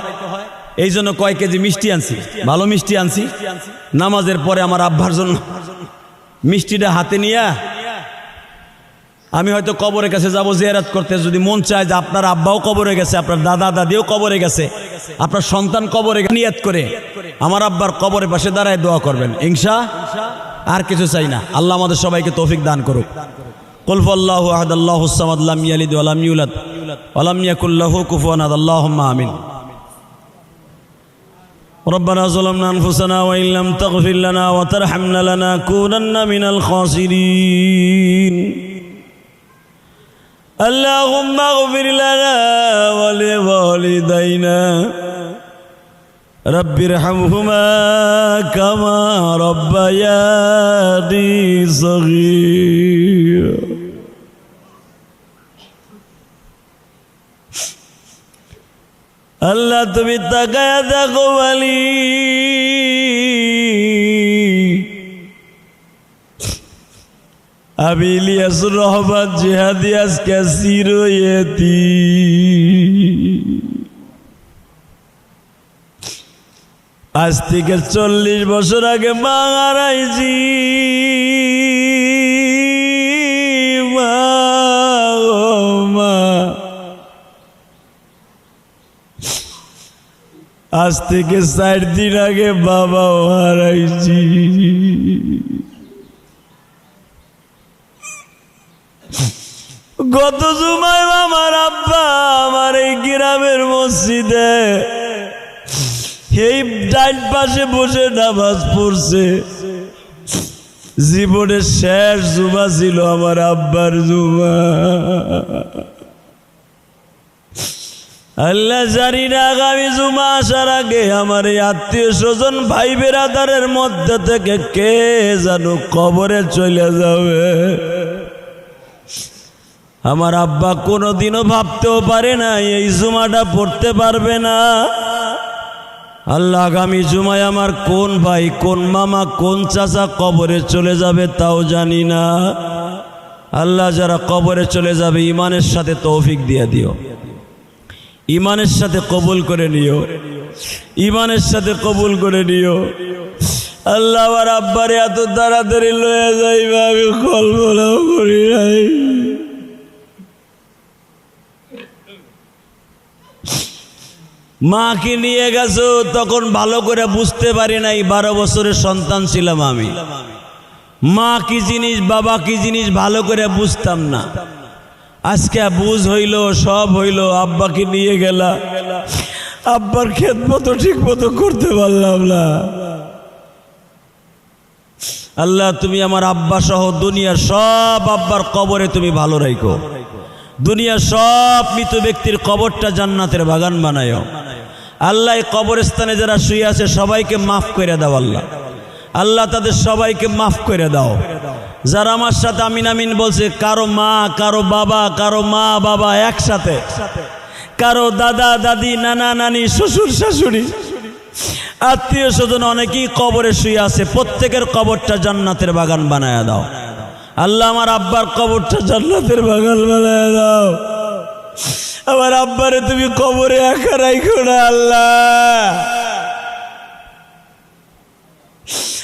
এই জন্য কয়েক কেজি মিষ্টি আনছি, ভালো মিষ্টি আনছি। নামাজের পরে আমার আব্বার জন্য মিষ্টিটা হাতে নিয়ে আমি হয়তো কবরের কাছে যাব জিয়ারত করতে। যদি মন চায় যে আপনার আব্বাও কবরে গেছে, আপনার দাদা দাদিও কবরে গেছে, আপনার সন্তান কবরে, নিয়ত করে আমার আব্বার কবরের পাশে দাঁড়ায় দোয়া করবেন, আর কিছু চাই না। আল্লাহ আমাদের সবাইকে তৌফিক দান করুক। কুল হুয়াল্লাহু আহাদ আল্লাহুস সামাদ লাম ইয়ালিদ ওয়া লাম ইউলাদ ওয়া লাম ইয়াকুল লাহু কুফুয়ান আহাদ। আল্লাহুম্মা আমিন। ربنا ظلمنا أنفسنا وإن لم تغفر لنا وترحمنا لنكونن من الخاسرين. اللهم اغفر لنا ولوالدينا رب ارحمهما كما ربياني صغيرا. আল্লাহ তুমি তাকায়া দেখো বলি, আমি ইলিয়াসুর রহমান জিহাদি আজকে চিরয়েতি। আজ থেকে 40 বছর আগে মা হারাইছি। আজ থেকে 4 দিন আগে বাবাও হারাইছি। গত জুমায় আমার আব্বা আমার এই গ্রামের মসজিদে এই ডাইন পাশে বসে নামাজ পড়ছে। জীবনের শেষ জুমা ছিল আমার আব্বার জুমা। আল্লাহ জানি না আগামী জুমা আসার আগে আমার এই আত্মীয় স্বজন ভাই বেরাদারের মধ্যে থেকে কে জানো কবরে চলে যাবে। আমার আব্বা কোনোদিনও ভাবতেও পারে না এই জুমাটা পড়তে পারবে না। আল্লাহ আগামী জুমায় আমার কোন ভাই, কোন মামা, কোন চাচা কবরে চলে যাবে তাও জানি না। আল্লাহ যারা কবরে চলে যাবে ইমানের সাথে তৌফিক দিয়ে দিও, ইমানের সাথে কবুল করে নিও, ইমানের সাথে কবুল করে নিও। আল্লাহ আমার আব্বারে এত তাড়াতাড়ি লয়ে যাইবা আমি কল্পনাও করি নাই। মাকে নিয়ে গেছো তখন ভালো করে বুঝতে পারি নাই, 12 বছরের সন্তান ছিলাম আমি। মা কি জিনিস, বাবা কি জিনিস ভালো করে বুঝতাম না। আজকে বুঝ হইল, সব হইল। আব্বাকে নিয়ে গেলা, আব্বার খেদমত ঠিক মতো করতে পারলাম না। আল্লাহ তুমি আমার আব্বা সহ দুনিয়ার সব আব্বার কবরে তুমি ভালো রাখো। দুনিয়ার সব মৃত ব্যক্তির কবরটা জান্নাতের বাগান বানায়ো। আল্লাহ কবরস্থানে যারা শুয়ে আছে সবাইকে মাফ করে দাও। আল্লাহ আল্লাহ তাদের সবাইকে মাফ করে দাও। যারা আমার সাথে আমিন আমিন বলছে, কারো মা, কারো বাবা, কারো মা বাবা একসাথে, কারো দাদা দাদি, নানা নানি, শ্বশুর শাশুড়ি, আত্মীয় স্বজন অনেকেই কবরে শুয়ে আছে। প্রত্যেকের কবরটা জান্নাতের বাগান বানায় দাও। আল্লাহ আমার আব্বার কবরটা জান্নাতের বাগান বানায় দাও। আমার আব্বারে তুমি কবরে একা রাখো না আল্লাহ।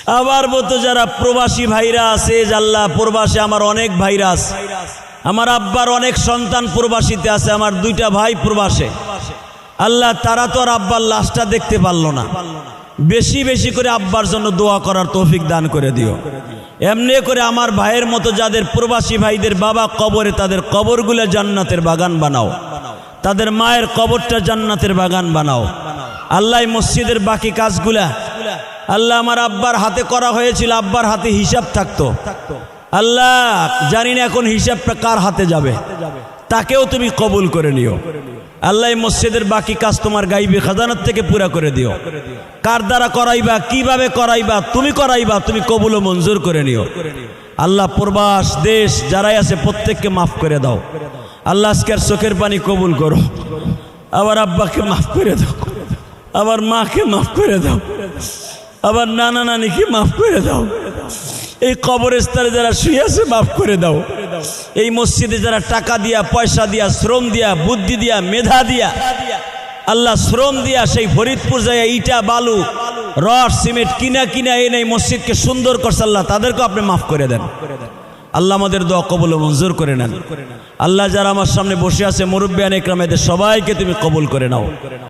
আমার মতো যারা প্রবাসী ভাইরা আছে, আল্লাহ প্রবাসে আমার অনেক ভাইরা আছে, আমার আব্বার অনেক সন্তান প্রবাসীতে আছে, আমার 2টা ভাই প্রবাসে। আল্লাহ তারা তো আর আব্বার লাশটা দেখতে পারলো না, বেশি বেশি করে আব্বার জন্য দোয়া করার তৌফিক দান করে দিও। এমনি করে আমার ভাইয়ের মতো যাদের প্রবাসী ভাইদের বাবা কবরে, তাদের কবরগুলো জান্নাতের বাগান বানাও, তাদের মায়ের কবরটা জান্নাতের বাগান বানাও। আল্লাহ মসজিদের বাকি কাজগুলা আল্লাহ আমার আব্বার হাতে করা হয়েছিল, আব্বার হাতে হিসাব থাকতো, আল্লাহ জানি না এখন হিসাবটা কার হাতে যাবে, তাকেও তুমি কবুল করে নিও। আল্লাহ মসজিদের বাকি কাজ তোমার গাইবে খাজানার থেকে পুরা করে দিও। কার দ্বারা করাইবা, কিভাবে করাইবা, তুমি করাইবা, তুমি কবুল ও মঞ্জুর করে নিও। আল্লাহ প্রবাস দেশ যারাই আছে প্রত্যেককে মাফ করে দাও। আল্লাহ আজকের চোখের পানি কবুল করো। আবার আব্বাকে মাফ করে দাও, আবার মাকে মাফ করে দাও, আবার নানা নানিকে মাফ করে দাও। এই কবরস্থানে যারা শুয়ে আছে মাফ করে দাও। এই মসজিদে যারা টাকা দিয়া, পয়সা দিয়া, শ্রম দিয়া, বুদ্ধি দিয়া, মেধা দিয়া, আল্লাহ শ্রম দিয়া সেই ফরিদপুর যায় ইটা, বালু, রড, সিমেন্ট কিনা এনে এই মসজিদকে সুন্দর করছে, আল্লাহ তাদেরকে আপনি মাফ করে দেন। আল্লাহ আমাদের দোয়া কবুল ও মঞ্জুর করে নেন। আল্লাহ যারা আমার সামনে বসে আছে মুরব্বিয়ান ইকরাম, এদের সবাইকে তুমি কবুল করে নাও।